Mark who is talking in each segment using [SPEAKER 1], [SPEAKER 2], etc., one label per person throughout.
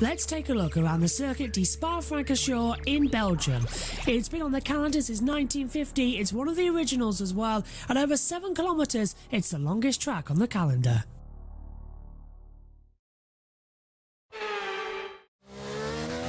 [SPEAKER 1] Let's take a look around the circuit de Spa-Francorchamps in Belgium. It's been on the calendar since 1950, it's one of the originals as well, and over 7 kilometres, it's the longest track on the calendar.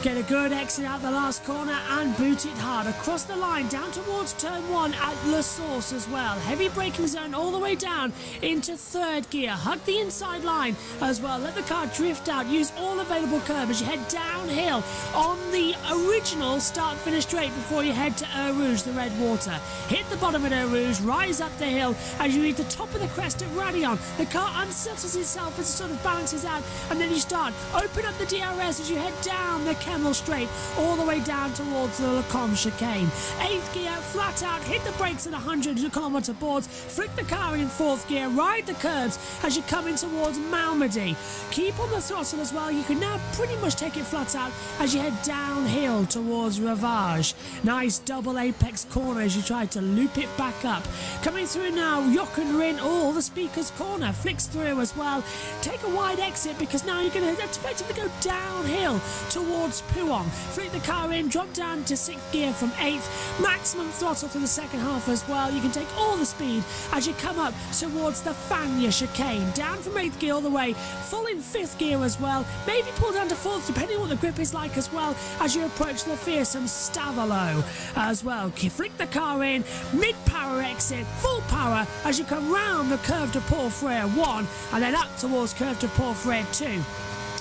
[SPEAKER 1] Get a good exit out the last corner and boot it hard across the line down towards turn 1 at La Source as well. Heavy braking zone all the way down into third gear. Hug the inside line as well. Let the car drift out. Use all available curb as you head downhill on the original start-finish straight before you head to Eau Rouge, the red water. Hit the bottom at Eau Rouge, rise up the hill as you reach the top of the crest at Raidillon. The car unsettles itself as it sort of balances out, and then you start. Open up the DRS as you head down the Camel Straight all the way down towards the Lecombe chicane. 8th gear, flat out, hit the brakes at 100 km boards, flick the car in 4th gear, ride the curbs as you come in towards Malmedy. Keep on the throttle as well. You can now pretty much take it flat out as you head downhill towards Ravage. Nice double apex corner as you try to loop it back up. Coming through now, Jochen Rin, the speaker's corner, flicks through as well. Take a wide exit because now you're going to effectively go downhill towards Pouhon. Flick the car in, drop down to 6th gear from 8th. Maximum throttle for the second half as well. You can take all the speed as you come up towards the Fagnes chicane. Down from 8th gear all the way, full in 5th gear as well. Maybe pull down to 4th depending on what the grip is like as well as you approach the fearsome Stavelot as well. Flick the car in, mid-power exit, full power as you come round the curve de Port Frere 1 and then up towards curve de Port Frere 2.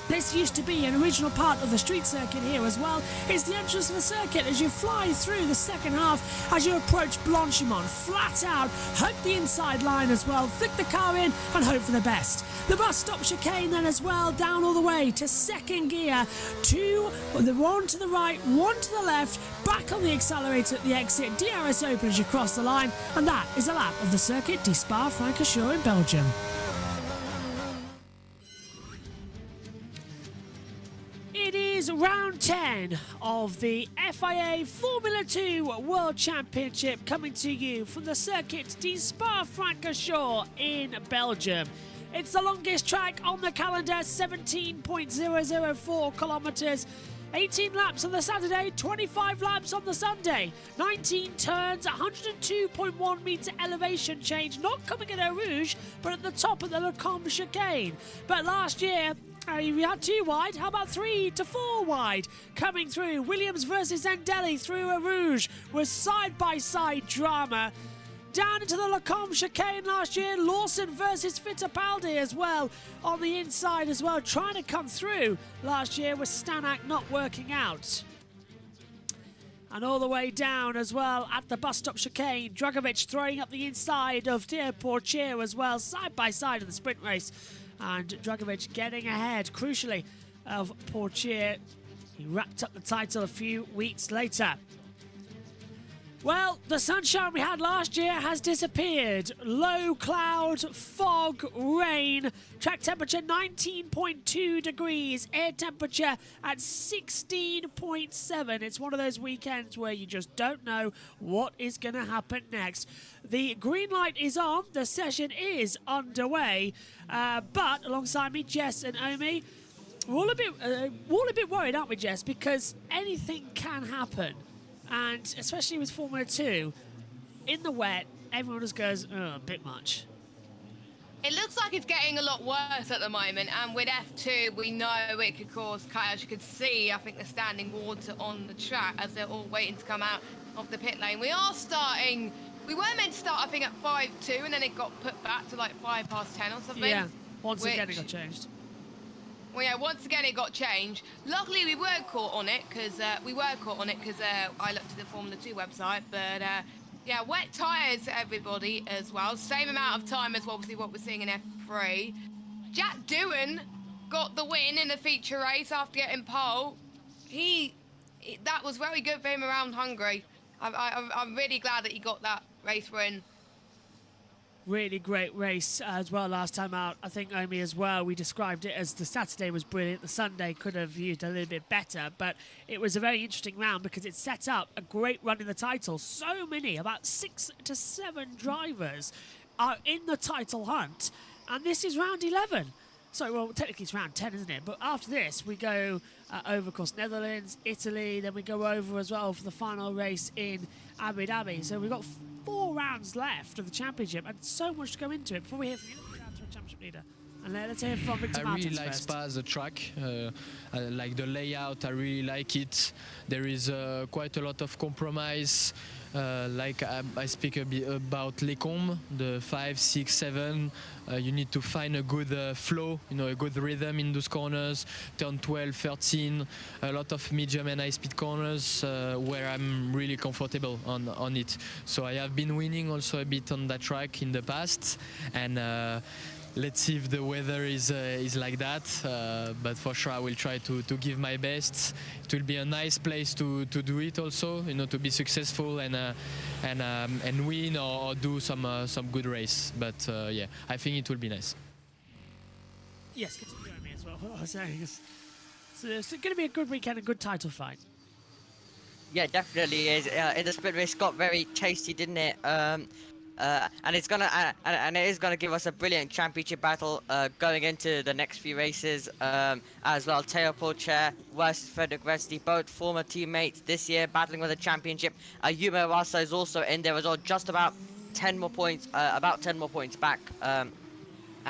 [SPEAKER 1] This used to be an original part of the street circuit here as well. It's the entrance of the circuit as you fly through the second half as you approach Blanchimont. Flat out, hug the inside line as well, flick the car in and hope for the best. The bus stop chicane then as well, down all the way to 2nd gear. 2, the one to the right, 1 to the left, back on the accelerator at the exit, DRS open as you cross the line, and that is a lap of the circuit de Spa-Francorchamps in Belgium. It is round 10 of the FIA Formula 2 World Championship coming to you from the circuit de Spa-Francorchamps in Belgium. It's the longest track on the calendar, 17.004 kilometres. 18 laps on the Saturday, 25 laps on the Sunday. 19 turns, 102.1 metre elevation change, not coming at Eau Rouge, but at the top of the Lecombe chicane. But last year, we had 2 wide, how about 3 to 4 wide? Coming through, Williams versus Zendelli through Eau Rouge was side-by-side drama. Down into the Lecombe chicane last year, Lawson versus Fittipaldi as well on the inside as well, trying to come through last year with Stanak not working out. And all the way down as well at the bus stop chicane, Dragovic throwing up the inside of Dear Portier as well, side by side in the sprint race. And Dragovic getting ahead, crucially, of Portier. He wrapped up the title a few weeks later. Well, the sunshine we had last year has disappeared. Low cloud, fog, rain. Track temperature 19.2 degrees. Air temperature at 16.7. It's one of those weekends where you just don't know what is going to happen next. The green light is on. The session is underway. But alongside me, Jess and Omi, we're all a bit worried, aren't we, Jess? Because anything can happen. And especially with Formula 2, in the wet, everyone just goes, a bit much.
[SPEAKER 2] It looks like it's getting a lot worse at the moment, and with F2, we know it could cause chaos. You could see, I think, the standing water on the track as they're all waiting to come out of the pit lane. We were meant to start, I think, at 5:02, and then it got put back to like 10 or something.
[SPEAKER 1] Yeah, once again it got changed.
[SPEAKER 2] Well, yeah, once again it got changed. Luckily, we weren't caught on it because I looked at the Formula 2 website. But yeah, wet tyres, everybody, as well. Same amount of time as obviously what we're seeing in F3. Jack Doohan got the win in the feature race after getting pole. That was very good for him around Hungary. I'm really glad that he got that race win.
[SPEAKER 1] Really great race as well last time out. I think, Omi, as well, we described it as the Saturday was brilliant. The Sunday could have used a little bit better, but it was a very interesting round because it set up a great run in the title. So many, about 6 to 7 drivers are in the title hunt, and this is round 11. So, well, technically it's round 10, isn't it? But after this, we go over, of course, Netherlands, Italy, then we go over as well for the final race in Abu Dhabi. So we've got 4 rounds left of the championship and so much to go into it. Before we hear from you, let's go down to a championship leader. And let's hear from Victor Martins
[SPEAKER 3] really like
[SPEAKER 1] first.
[SPEAKER 3] Spa as a track. I like the layout. I really like it. There is quite a lot of compromise. Like I speak a bit about Les Combes, the 5, 6, 7. You need to find a good flow, a good rhythm in those corners. Turn 12, 13, a lot of medium and high-speed corners where I'm really comfortable on it. So I have been winning also a bit on that track in the past, and let's see if the weather is like that, but for sure I will try to give my best. It will be a nice place to do it also, to be successful and win or do some good race. But yeah, I think it will be nice.
[SPEAKER 1] Yes, continue on me as well. What I was saying is, so it's going to be a good weekend, a good title fight.
[SPEAKER 4] Yeah, definitely is. In the sprint race, got very tasty, didn't it? And it's gonna and it is gonna give us a brilliant championship battle going into the next few races as well. Teo Pourchaire versus Frederick Wesley, both former teammates this year, battling with the championship. Yuma Iwasa is also in there as well, just about 10 more points, back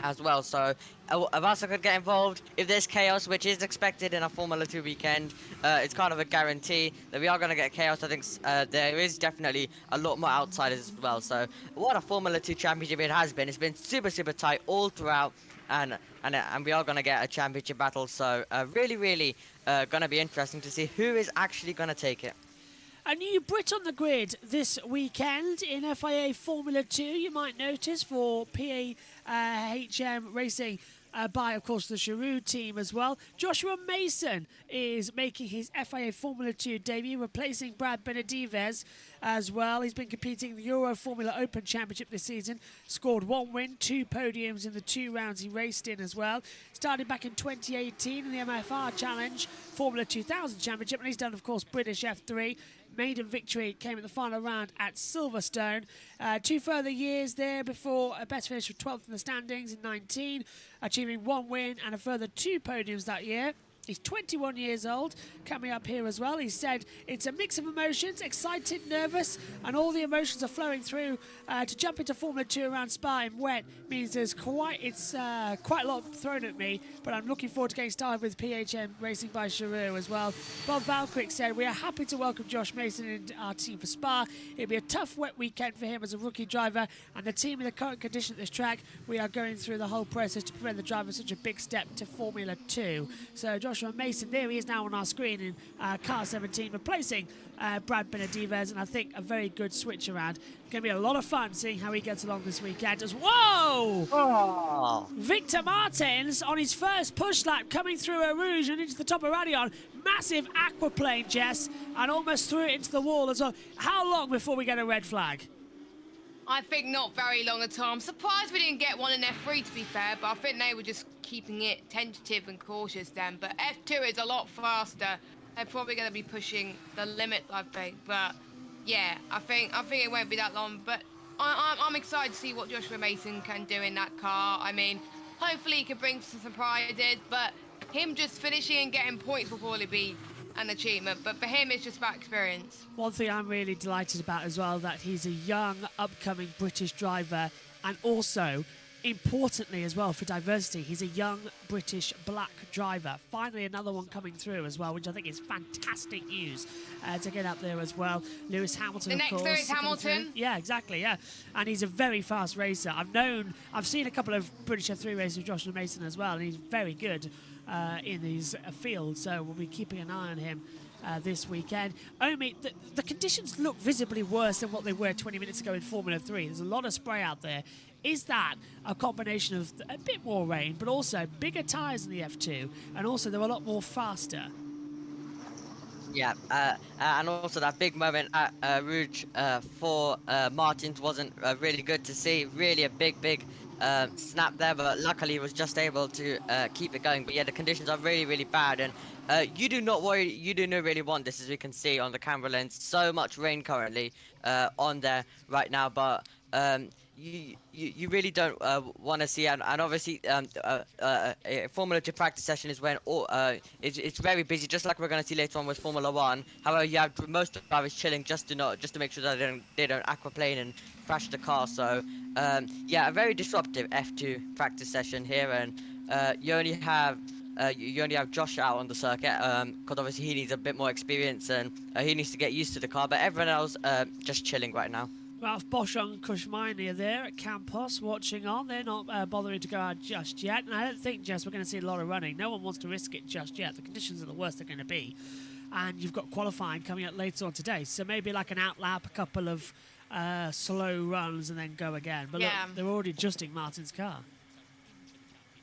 [SPEAKER 4] as well. So Iwasa could get involved if there's chaos, which is expected in a Formula 2 weekend. It's kind of a guarantee that we are going to get chaos. I think there is definitely a lot more outsiders as well. So what a Formula 2 championship it has been. It's been super, super tight all throughout, and we are going to get a championship battle. So really going to be interesting to see who is actually going to take it.
[SPEAKER 1] A new Brit on the grid this weekend in FIA Formula 2, you might notice, for PAHM Racing by, of course, the Giroud team as well. Joshua Mason is making his FIA Formula 2 debut, replacing Brad Benedives as well. He's been competing in the Euro Formula Open Championship this season, scored 1 win, 2 podiums in the 2 rounds he raced in as well. Started back in 2018 in the MFR Challenge Formula 2000 Championship, and he's done, of course, British F3. Maiden victory came at the final round at Silverstone. 2 further years there before a best finish of 12th in the standings in 19, achieving 1 win and a further 2 podiums that year. He's 21 years old, coming up here as well. He said it's a mix of emotions, excited, nervous, and all the emotions are flowing through. To jump into Formula 2 around Spa in wet means there's quite a lot thrown at me, but I'm looking forward to getting started with PHM Racing by Giroud as well. Bob Valkyrik said, we are happy to welcome Josh Mason into our team for Spa. It'll be a tough wet weekend for him as a rookie driver, and the team in the current condition at this track, we are going through the whole process to prevent the driver such a big step to Formula 2. So Joshua Mason, there he is now on our screen in car 17, replacing Brad Benedives, and I think a very good switch around. Going to be a lot of fun seeing how he gets along this weekend. Whoa!
[SPEAKER 4] Oh.
[SPEAKER 1] Victor Martins on his first push lap coming through Eau Rouge and into the top of Raidillon. Massive aquaplane, Jess, and almost threw it into the wall as well. How long before we get a red flag?
[SPEAKER 2] I think not very long at all. I'm surprised we didn't get one in F3, to be fair, but I think they were just keeping it tentative and cautious then. But F2 is a lot faster. They're probably going to be pushing the limits, I think. But yeah, I think it won't be that long. But I'm excited to see what Joshua Mason can do in that car. I mean, hopefully he can bring some surprises, but him just finishing and getting points will probably be an achievement, but for him it's just about experience.
[SPEAKER 1] One thing I'm really delighted about as well, that he's a young upcoming British driver, and also importantly as well for diversity, he's a young British black driver. Finally another one coming through as well, which I think is fantastic news to get up there as well. Lewis Hamilton,
[SPEAKER 2] the
[SPEAKER 1] of course.
[SPEAKER 2] next Lewis Hamilton.
[SPEAKER 1] Yeah, exactly, yeah. And he's a very fast racer. I've seen a couple of British F3 races with Joshua Mason as well, and he's very good in his field, so we'll be keeping an eye on him this weekend. Omi, the conditions look visibly worse than what they were 20 minutes ago in Formula 3. There's a lot of spray out there. Is that a combination of a bit more rain, but also bigger tyres in the F2, and also they're a lot more faster?
[SPEAKER 4] Yeah, and also that big moment at Rouge for Martins wasn't really good to see. Really a big snap there, but luckily he was just able to keep it going. But yeah, the conditions are really bad, and you do not worry. You do not really want this, as we can see on the camera lens. So much rain currently on there right now, but you really don't want to see, and obviously a Formula 2 practice session is when all it's very busy, just like we're going to see later on with Formula 1. However, you have most of the drivers chilling just to make sure that they don't aquaplane and crash the car. So yeah, a very disruptive F2 practice session here, and you only have Josh out on the circuit because obviously he needs a bit more experience and he needs to get used to the car, but everyone else just chilling right now.
[SPEAKER 1] Ralph Bosch and Kushmini are there at Campos watching on. They're not bothering to go out just yet. And I don't think, Jess, we're going to see a lot of running. No one wants to risk it just yet. The conditions are the worst they're going to be. And you've got qualifying coming up later on today. So maybe like an outlap, a couple of slow runs and then go again. But
[SPEAKER 2] Yeah.
[SPEAKER 1] look, they're already adjusting Martin's car.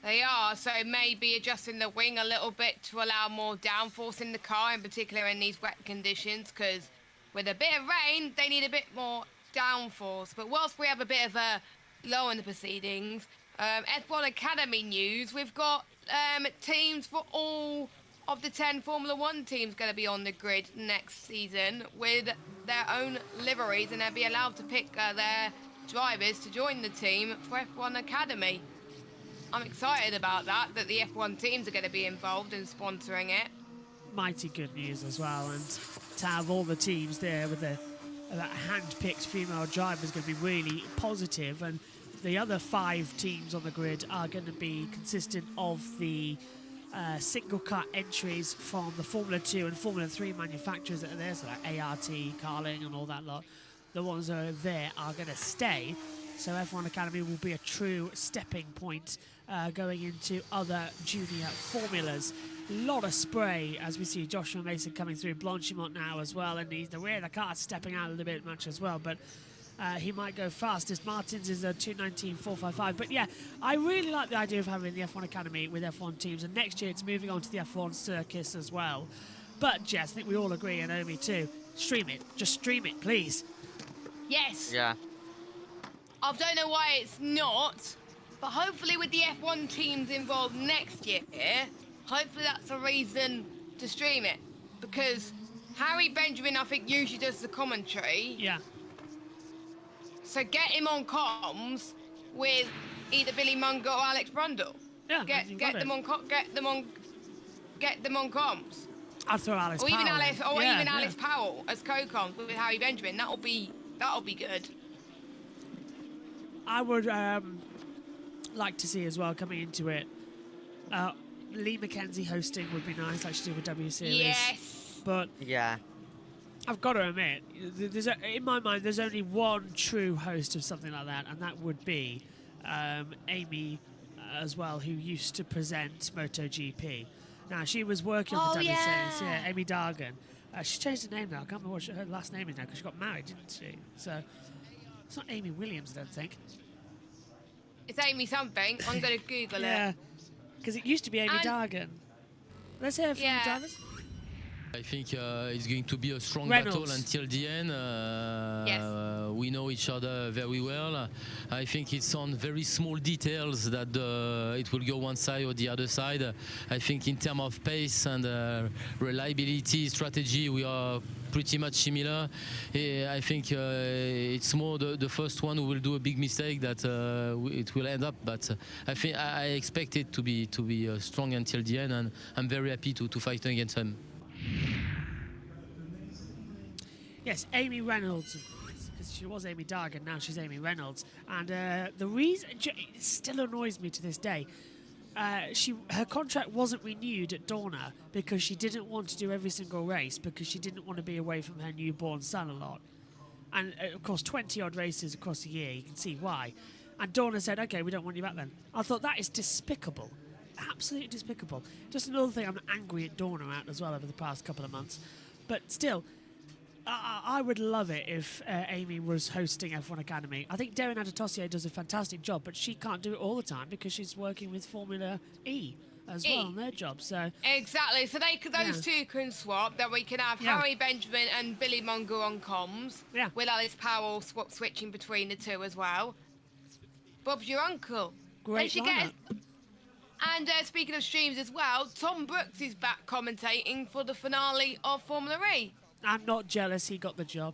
[SPEAKER 2] They are, so maybe adjusting the wing a little bit to allow more downforce in the car, in particular in these wet conditions, because with a bit of rain, they need a bit more downforce. But whilst we have a bit of a low in the proceedings, F1 Academy news, we've got teams for all of the 10 Formula 1 teams going to be on the grid next season with their own liveries, and they'll be allowed to pick their drivers to join the team for F1 Academy. I'm excited about that the F1 teams are going to be involved in sponsoring it.
[SPEAKER 1] Mighty good news as well. And to have all the teams there with that hand-picked female driver is going to be really positive. And the other 5 teams on the grid are going to be consistent of the single car entries from the Formula 2 and Formula 3 manufacturers that are there, so like ART, Carling and all that lot. The ones that are there are going to stay. So F1 Academy will be a true stepping point going into other junior formulas. A lot of spray as we see Joshua Mason coming through. Blanchimont now as well, and he's the rear of the car stepping out a little bit much as well, but he might go fastest. Martins is a 2:19.455. But yeah, I really like the idea of having the F1 Academy with F1 teams, and next year it's moving on to the F1 Circus as well. But Jess, I think we all agree, and Omi too, stream it. Just stream it, please.
[SPEAKER 2] Yes.
[SPEAKER 4] Yeah.
[SPEAKER 2] I don't know why it's not, but hopefully with the F1 teams involved next year, hopefully that's a reason to stream it. Because Harry Benjamin, I think, usually does the commentary.
[SPEAKER 1] Yeah.
[SPEAKER 2] So get him on comms with either Billy Munger or Alex Brundle.
[SPEAKER 1] Yeah,
[SPEAKER 2] Get them on comms.
[SPEAKER 1] I'd throw Alice
[SPEAKER 2] Or even
[SPEAKER 1] Powell
[SPEAKER 2] Alice,
[SPEAKER 1] in.
[SPEAKER 2] or
[SPEAKER 1] Yeah,
[SPEAKER 2] even
[SPEAKER 1] yeah.
[SPEAKER 2] Alice Powell as co-comms with Harry Benjamin. That'll be good.
[SPEAKER 1] I would like to see as well coming into it. Lee McKenzie hosting would be nice, like she did with W Series.
[SPEAKER 2] Yes.
[SPEAKER 1] But
[SPEAKER 4] Yeah.
[SPEAKER 1] I've got to admit, in my mind, there's only one true host of something like that, and that would be Amy as well, who used to present MotoGP. Now, she was working on the W Series, yeah, Amy Dargan. She changed her name now. I can't remember what her last name is now, because she got married, didn't she? So, it's not Amy Williams, I don't think.
[SPEAKER 2] It's Amy something. I'm going to Google
[SPEAKER 1] Yeah,
[SPEAKER 2] it.
[SPEAKER 1] because it used to be Amy
[SPEAKER 2] And-
[SPEAKER 1] Dargan. Let's hear from
[SPEAKER 2] Yeah.
[SPEAKER 1] the drivers.
[SPEAKER 3] I think it's going to be a strong
[SPEAKER 1] Reynolds.
[SPEAKER 3] battle until the end.
[SPEAKER 2] Yes.
[SPEAKER 3] We know each other very well. I think it's on very small details that it will go one side or the other side. I think in terms of pace and reliability, strategy, we are pretty much similar. I think it's more the first one who will do a big mistake that it will end up. But I think I expect it to be strong until the end, and I'm very happy to fight against them.
[SPEAKER 1] Yes, Amy Reynolds, because she was Amy Dargan, now she's Amy Reynolds. And the reason, it still annoys me to this day, her contract wasn't renewed at Dorna because she didn't want to do every single race, because she didn't want to be away from her newborn son a lot. And of course, 20 odd races across the year, you can see why. And Dorna said, okay, we don't want you back then. I thought that is despicable. Absolutely despicable. Just another thing I'm angry at Dorna at as well over the past couple of months. But still, I would love it if Amy was hosting F1 Academy. I think Darren Adetossier does a fantastic job, but she can't do it all the time because she's working with Formula E as well on their job. So
[SPEAKER 2] Exactly. So those two can swap. Then we can have
[SPEAKER 1] Yeah.
[SPEAKER 2] Harry Benjamin and Billy Monger on comms.
[SPEAKER 1] Yeah.
[SPEAKER 2] With Alice Powell switching between the two as well. Bob's your uncle.
[SPEAKER 1] Great
[SPEAKER 2] And she
[SPEAKER 1] lineup.
[SPEAKER 2] And speaking of streams as well, Tom Brooks is back commentating for the finale of Formula E.
[SPEAKER 1] I'm not jealous he got the job.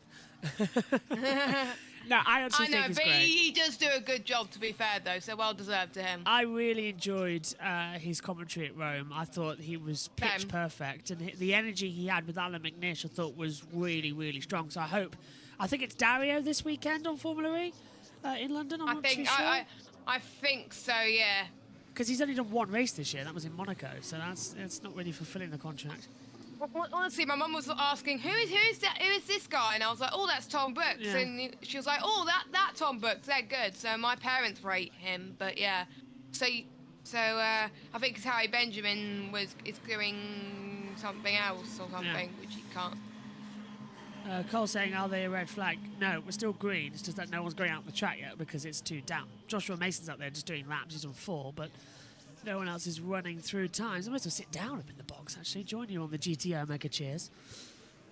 [SPEAKER 1] No, I actually
[SPEAKER 2] I know,
[SPEAKER 1] think it's
[SPEAKER 2] but
[SPEAKER 1] great.
[SPEAKER 2] he does do a good job, to be fair, though, so well deserved to him.
[SPEAKER 1] I really enjoyed his commentary at Rome. I thought he was pitch
[SPEAKER 2] Same.
[SPEAKER 1] perfect, and the energy he had with Alan McNish, I thought was really, really strong. So I think it's Dario this weekend on Formula E in London. I'm not too sure.
[SPEAKER 2] I think so, yeah.
[SPEAKER 1] Because he's only done one race this year. That was in Monaco, so it's not really fulfilling the contract.
[SPEAKER 2] Honestly, my mum was asking, who is this guy? And I was like, oh, that's Tom Brooks.
[SPEAKER 1] Yeah.
[SPEAKER 2] And she was like, oh, that Tom Brooks, they're good. So my parents rate him, but yeah. So I think it's Harry Benjamin is doing something else or something, which he can't.
[SPEAKER 1] Cole saying, are they a red flag? No, we're still green. It's just that no one's going out on the track yet because it's too down. Joshua Mason's out there just doing laps. He's on 4, but no one else is running through times. I might as well sit down up in the box, actually. Join you on the GTO Mega Cheers.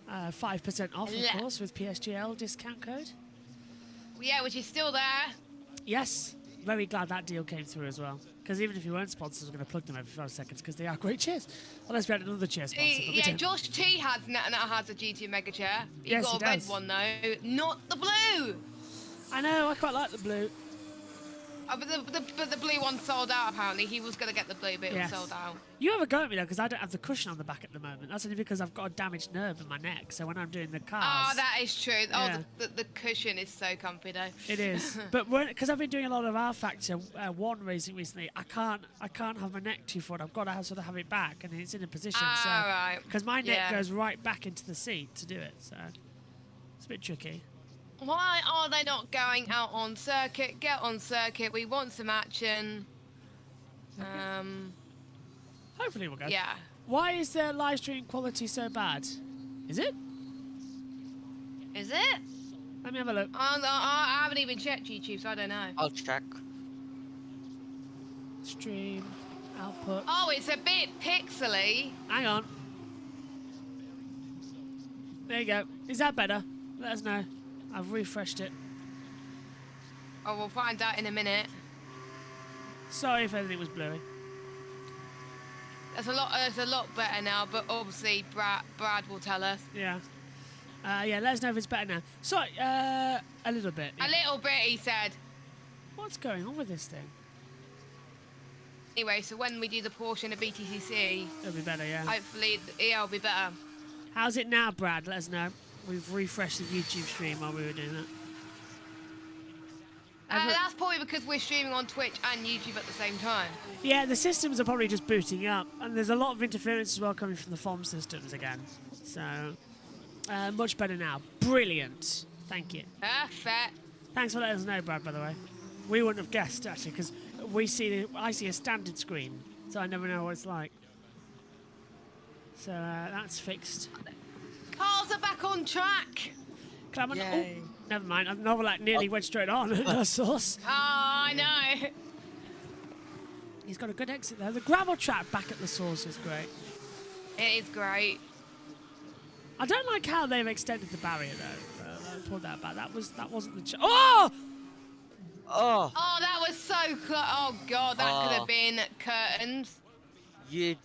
[SPEAKER 1] 5% off,
[SPEAKER 2] Yeah.
[SPEAKER 1] of course, with PSGL discount code.
[SPEAKER 2] Yeah, which is still there.
[SPEAKER 1] Yes, very glad that deal came through as well. Because even if you weren't sponsors, we're going to plug them every 5 seconds because they are great cheers. Unless we had another cheer sponsor. But we
[SPEAKER 2] Yeah,
[SPEAKER 1] don't.
[SPEAKER 2] Josh T has a GT Mega Chair. He
[SPEAKER 1] Yes,
[SPEAKER 2] got
[SPEAKER 1] he
[SPEAKER 2] a red
[SPEAKER 1] does.
[SPEAKER 2] one though, not the blue.
[SPEAKER 1] I know, I quite like the blue.
[SPEAKER 2] But the blue one sold out apparently. He was gonna get the blue, but it
[SPEAKER 1] Yes.
[SPEAKER 2] was sold out.
[SPEAKER 1] You have a go at me though, because I don't have the cushion on the back at the moment. That's only because I've got a damaged nerve in my neck. So when I'm doing the cars,
[SPEAKER 2] Oh, that is true.
[SPEAKER 1] Yeah.
[SPEAKER 2] Oh, the cushion is so comfy though.
[SPEAKER 1] it is. But because I've been doing a lot of R Factor 1 racing recently, I can't have my neck too forward. I've got to sort of have it back, and it's in a position.
[SPEAKER 2] Right.
[SPEAKER 1] Because my neck
[SPEAKER 2] Yeah.
[SPEAKER 1] goes right back into the seat to do it. So it's a bit tricky.
[SPEAKER 2] Why are they not going out on circuit? Get on circuit. We want some action.
[SPEAKER 1] Hopefully we'll go.
[SPEAKER 2] Yeah.
[SPEAKER 1] Why is the live stream quality so bad? Is it?
[SPEAKER 2] Is it?
[SPEAKER 1] Let me have a look.
[SPEAKER 2] I haven't even checked YouTube, so I don't know.
[SPEAKER 4] I'll check.
[SPEAKER 1] Stream output.
[SPEAKER 2] Oh, it's a bit pixely.
[SPEAKER 1] Hang on. There you go. Is that better? Let us know. I've refreshed it.
[SPEAKER 2] Oh, we'll find out in a minute.
[SPEAKER 1] Sorry if anything was blurry.
[SPEAKER 2] It's a lot better now, but obviously Brad will tell us.
[SPEAKER 1] Yeah. Yeah, let us know if it's better now. Sorry, a little bit.
[SPEAKER 2] A little bit, he said.
[SPEAKER 1] What's going on with this thing?
[SPEAKER 2] Anyway, so when we do the portion of BTCC,
[SPEAKER 1] It'll be better, yeah.
[SPEAKER 2] hopefully it'll be better.
[SPEAKER 1] How's it now, Brad? Let us know. We've refreshed the YouTube stream while we were doing that.
[SPEAKER 2] That's probably because we're streaming on Twitch and YouTube at the same time.
[SPEAKER 1] Yeah, the systems are probably just booting up, and there's a lot of interference as well coming from the FOM systems again. So, much better now. Brilliant. Thank you.
[SPEAKER 2] Perfect.
[SPEAKER 1] Thanks for letting us know, Brad, by the way. We wouldn't have guessed, actually, because I see a standard screen, so I never know what it's like. So, that's fixed.
[SPEAKER 2] Cars are back on track.
[SPEAKER 1] Clement,
[SPEAKER 4] Yay.
[SPEAKER 1] oh, never mind. Novelak nearly went straight on at the source.
[SPEAKER 2] Oh, I know.
[SPEAKER 1] He's got a good exit there. The gravel track back at the source is great.
[SPEAKER 2] It is great.
[SPEAKER 1] I don't like how they've extended the barrier though. I pulled that back. That wasn't the. Oh!
[SPEAKER 4] Oh,
[SPEAKER 2] Oh, that was so close. Oh god, that could
[SPEAKER 4] Oh.
[SPEAKER 2] have been curtains.
[SPEAKER 4] you.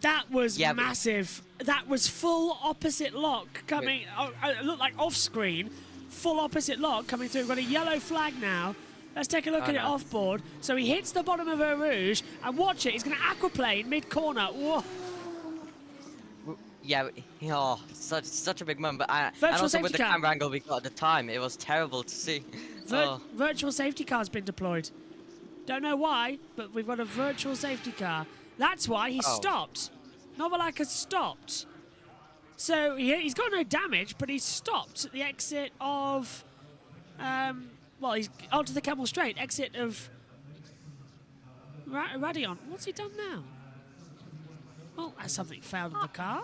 [SPEAKER 1] That was
[SPEAKER 4] Yeah, but-
[SPEAKER 1] massive. That was full opposite lock coming. Oh, it looked like off screen. Full opposite lock coming through. We've got a yellow flag now. Let's take a look
[SPEAKER 4] Oh,
[SPEAKER 1] at it
[SPEAKER 4] no.
[SPEAKER 1] off board. So he hits the bottom of Eau Rouge and watch it. He's going to aquaplane mid corner. Whoa!
[SPEAKER 4] Yeah, oh, such a big moment. But and
[SPEAKER 1] Virtual
[SPEAKER 4] also with
[SPEAKER 1] safety
[SPEAKER 4] the
[SPEAKER 1] car.
[SPEAKER 4] camera angle we got at the time, it was terrible to see. Oh.
[SPEAKER 1] Virtual safety car's been deployed. Don't know why, but we've got a virtual safety car. That's why he
[SPEAKER 4] Oh.
[SPEAKER 1] stopped. Novelak has stopped. So he's got no damage, but he's stopped at the exit of... well, he's onto the Camel Straight. Exit of... Radion. What's he done now? Well, has something failed in the car?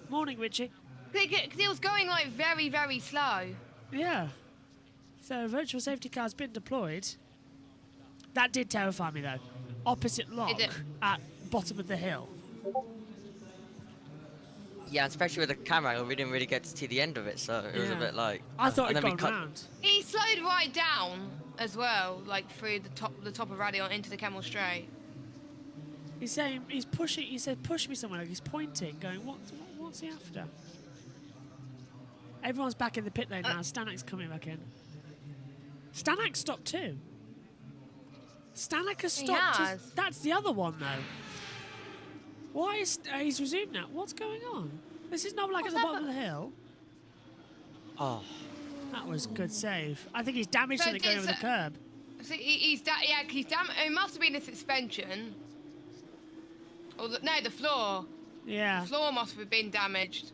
[SPEAKER 1] Morning, Richie.
[SPEAKER 2] Because it was going like very, very slow.
[SPEAKER 1] Yeah. So virtual safety car's been deployed. That did terrify me though. opposite log
[SPEAKER 2] it?
[SPEAKER 1] at bottom of the hill.
[SPEAKER 4] Yeah, especially with the camera, we didn't really get to see the end of it, so it was a
[SPEAKER 1] Yeah.
[SPEAKER 4] bit like.
[SPEAKER 1] I thought
[SPEAKER 4] and
[SPEAKER 1] it'd
[SPEAKER 4] then we
[SPEAKER 1] gone
[SPEAKER 4] cut-
[SPEAKER 1] round.
[SPEAKER 2] He slowed right down as well, like through the top of Radion into the Camel Strait.
[SPEAKER 1] He's saying, he's pushing, he said, push me somewhere. Like he's pointing, going, what's he after? Everyone's back in the pit lane now. Stanak's coming back in. Stanak stopped too. Stanak has
[SPEAKER 2] He
[SPEAKER 1] stopped.
[SPEAKER 2] has.
[SPEAKER 1] That's the other one though. Why is he's resumed now? What's going on? This is not like at the bottom of the hill.
[SPEAKER 4] Oh.
[SPEAKER 1] That was a good save. I think he's damaged
[SPEAKER 2] So
[SPEAKER 1] something going over the
[SPEAKER 2] it's,
[SPEAKER 1] curb.
[SPEAKER 2] So he's it must have been the suspension. Or no, the floor.
[SPEAKER 1] Yeah.
[SPEAKER 2] The floor must have been damaged.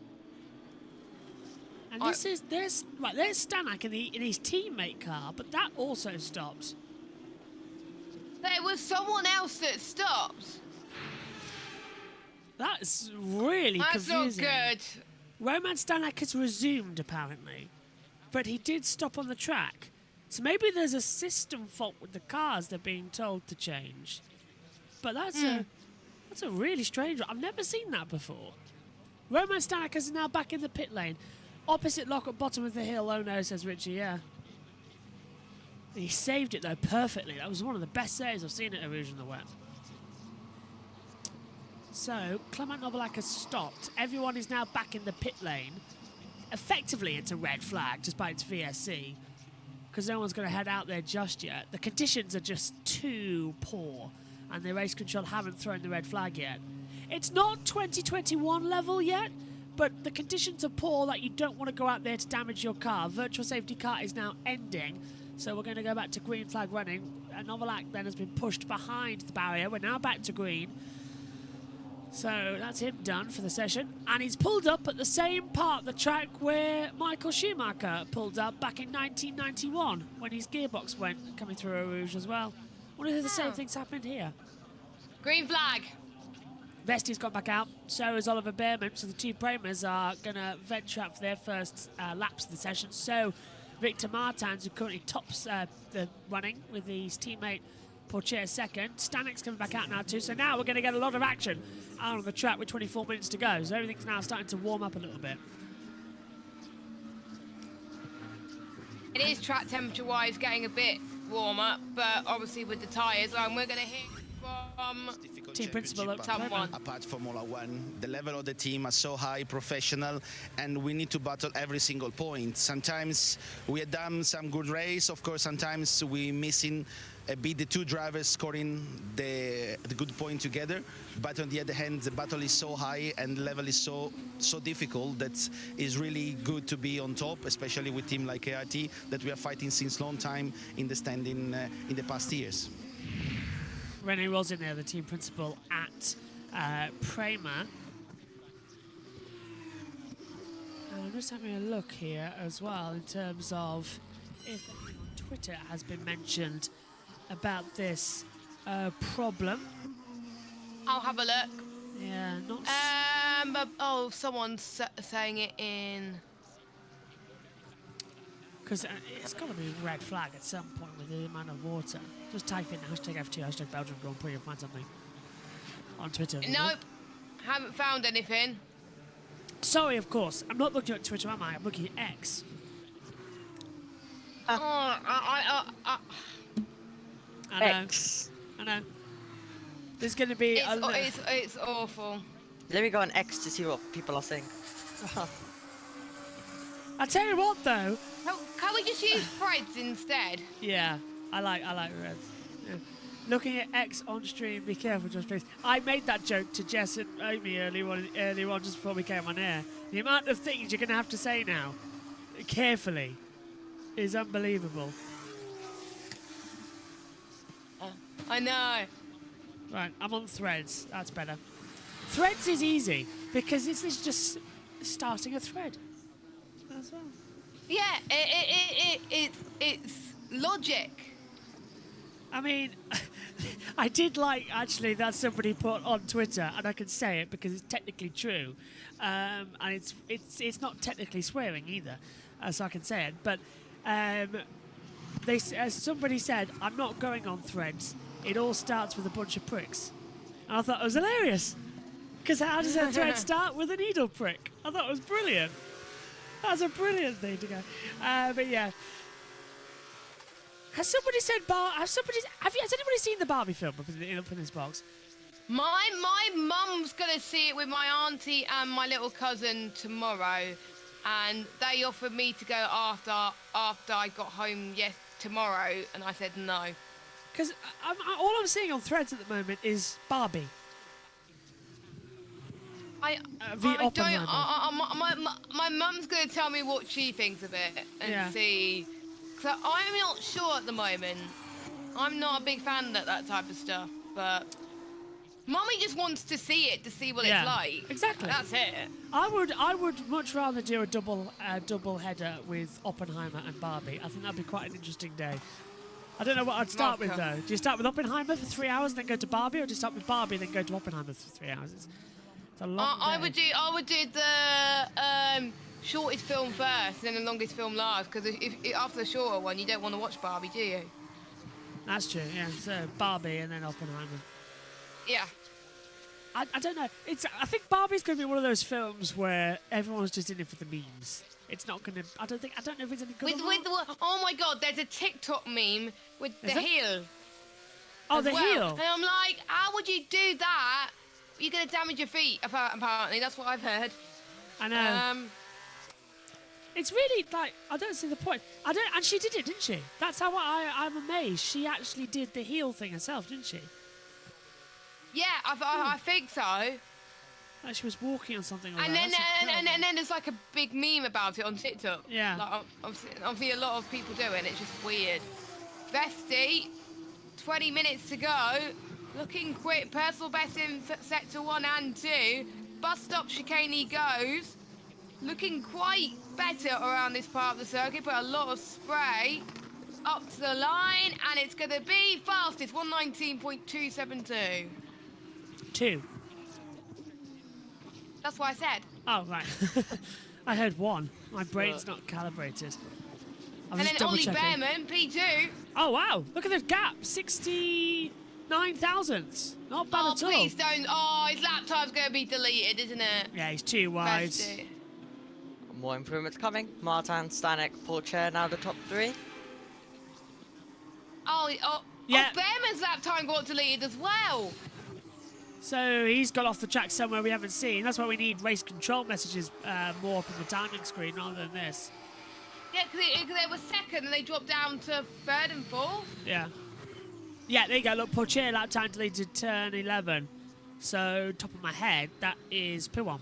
[SPEAKER 1] And there's Stanak in his teammate car, but that also stopped.
[SPEAKER 2] There was someone else that stopped.
[SPEAKER 1] That's really
[SPEAKER 2] That's
[SPEAKER 1] confusing.
[SPEAKER 2] not good.
[SPEAKER 1] Roman Stanak has resumed apparently, but he did stop on the track. So maybe there's a system fault with the cars they're being told to change. But that's a really strange one. I've never seen that before. Roman Stanak is now back in the pit lane. Opposite lock at bottom of the hill. Oh no, says Richie, yeah. He saved it though perfectly. That was one of the best saves I've seen at Erosion of the Wet. So, Clement Novalak has stopped. Everyone is now back in the pit lane. Effectively, it's a red flag, despite its VSC, because no one's going to head out there just yet. The conditions are just too poor, and the race control haven't thrown the red flag yet. It's not 2021 level yet, but the conditions are poor that you don't want to go out there to damage your car. Virtual safety car is now ending, so we're going to go back to green flag running. Novalak then has been pushed behind the barrier. We're now back to green. So that's him done for the session. And he's pulled up at the same part of the track where Michael Schumacher pulled up back in 1991 when his gearbox went coming through Eau Rouge as well. Wonder if the same thing's happened here.
[SPEAKER 2] Green flag.
[SPEAKER 1] Vesti's gone back out, so has Oliver Behrman. So the two Premers are going to venture out for their first laps of the session. So Victor Martins, who currently tops the running with his teammate Portier second. Stanak's coming back out now too. So now we're going to get a lot of action out on the track with 24 minutes to go. So everything's now starting to warm up a little bit.
[SPEAKER 2] It is track temperature-wise getting a bit warmer, but obviously with the tyres, and we're going to hear from
[SPEAKER 1] Team principal at
[SPEAKER 2] someone.
[SPEAKER 5] Apart Formula One, the level of the team are so high, professional, and we need to battle every single point. Sometimes we have done some good race, of course. Sometimes we missing a bit the two drivers scoring the good point together. But on the other hand, the battle is so high and the level is so difficult that it's really good to be on top, especially with team like ART that we are fighting since long time in the standing in the past years.
[SPEAKER 1] René Rosin there, the team principal at Prema. And I'm just having a look here as well in terms of if anything on Twitter has been mentioned about this problem.
[SPEAKER 2] I'll have a look.
[SPEAKER 1] Yeah, not.
[SPEAKER 2] Someone's saying it in.
[SPEAKER 1] Because it's got to be a red flag at some point with the amount of water. Just type in hashtag F2, hashtag Belgium Grand Prix, and find something on Twitter.
[SPEAKER 2] Nope, haven't found anything.
[SPEAKER 1] Sorry, of course. I'm not looking at Twitter, am I? I'm looking at X.
[SPEAKER 2] I
[SPEAKER 1] I know.
[SPEAKER 4] X.
[SPEAKER 1] I know. There's going to be
[SPEAKER 2] it's awful.
[SPEAKER 4] Let me go on X to see what people are saying.
[SPEAKER 1] I tell you what, though.
[SPEAKER 2] Can we just use threads instead?
[SPEAKER 1] Yeah, I like reds. Yeah. Looking at X on stream, be careful, Josh, please. I made that joke to Jess and Amy earlier on, just before we came on air. The amount of things you're going to have to say now, carefully, is unbelievable.
[SPEAKER 2] I know.
[SPEAKER 1] Right, I'm on Threads. That's better. Threads is easy because this is just starting a thread as well.
[SPEAKER 2] Yeah, it's logic.
[SPEAKER 1] I mean, I did like actually that somebody put on Twitter, and I can say it because it's technically true, and it's not technically swearing either, so I can say it. But somebody said, "I'm not going on Threads. it all starts with a bunch of pricks. And I thought it was hilarious. Because how does a thread start? With a needle prick. I thought it was brilliant. That's a brilliant thing to go. But yeah. Has somebody said has anybody seen the Barbie film up in this box?
[SPEAKER 2] My mum's gonna see it with my auntie and my little cousin tomorrow, and they offered me to go after I got home tomorrow, and I said no.
[SPEAKER 1] Because all I'm seeing on threads at the moment is Barbie.
[SPEAKER 2] I don't. My mum's gonna tell me what she thinks of it and see. So I'm not sure at the moment. I'm not a big fan of that type of stuff, but Mummy just wants to see it to see what it's like.
[SPEAKER 1] Exactly.
[SPEAKER 2] That's it.
[SPEAKER 1] I would much rather do a double header with Oppenheimer and Barbie. I think that'd be quite an interesting day. I don't know what I'd start with though. Do you start with Oppenheimer for 3 hours and then go to Barbie, or do you start with Barbie and then go to Oppenheimer for 3 hours? It's a long day.
[SPEAKER 2] I would do the shortest film first, and then the longest film last. Because if after the shorter one, you don't want to watch Barbie, do you?
[SPEAKER 1] That's true. Yeah. So Barbie and then Oppenheimer.
[SPEAKER 2] Yeah.
[SPEAKER 1] I don't know. I think Barbie's going to be one of those films where everyone's just in it for the memes. It's not going to. I don't know if it's any good.
[SPEAKER 2] Oh my God! There's a TikTok meme with the heel.
[SPEAKER 1] Oh, the heel.
[SPEAKER 2] And I'm like, how would you do that? You're going to damage your feet. Apparently, that's what I've heard.
[SPEAKER 1] I know. It's really like I don't see the point. And she did it, didn't she? That's how I'm amazed. She actually did the heel thing herself, didn't she?
[SPEAKER 2] Yeah, I think so.
[SPEAKER 1] Like she was walking on something.
[SPEAKER 2] And then there's like a big meme about it on TikTok.
[SPEAKER 1] Yeah.
[SPEAKER 2] Like, obviously a lot of people do it, and it's just weird. Vesty, 20 minutes to go. Looking quick. Personal best in sector 1 and 2. Bus stop chicane he goes. Looking quite better around this part of the circuit, but a lot of spray. Up to the line, and it's going to be fastest, 119.272.
[SPEAKER 1] 2.
[SPEAKER 2] That's what I said.
[SPEAKER 1] Oh, right. I heard 1. My brain's not calibrated.
[SPEAKER 2] And then Ollie Behrman, P2.
[SPEAKER 1] Oh, wow. Look at the gap. 69 thousandths. Not bad at all.
[SPEAKER 2] Please don't. Oh, his lap time's going to be deleted, isn't it?
[SPEAKER 1] Yeah, he's too wide.
[SPEAKER 4] More improvements coming. Martin, Stanek, Pourchaire now the top 3.
[SPEAKER 1] Yeah.
[SPEAKER 2] Behrman's lap time got deleted as well.
[SPEAKER 1] So he's got off the track somewhere we haven't seen. That's why we need race control messages more up on the timing screen rather than this.
[SPEAKER 2] Yeah, because they were second and they dropped down to 3rd and 4th.
[SPEAKER 1] Yeah. Yeah, there you go. Look, Pourchaire lap time deleted turn 11. So, top of my head, that is P1.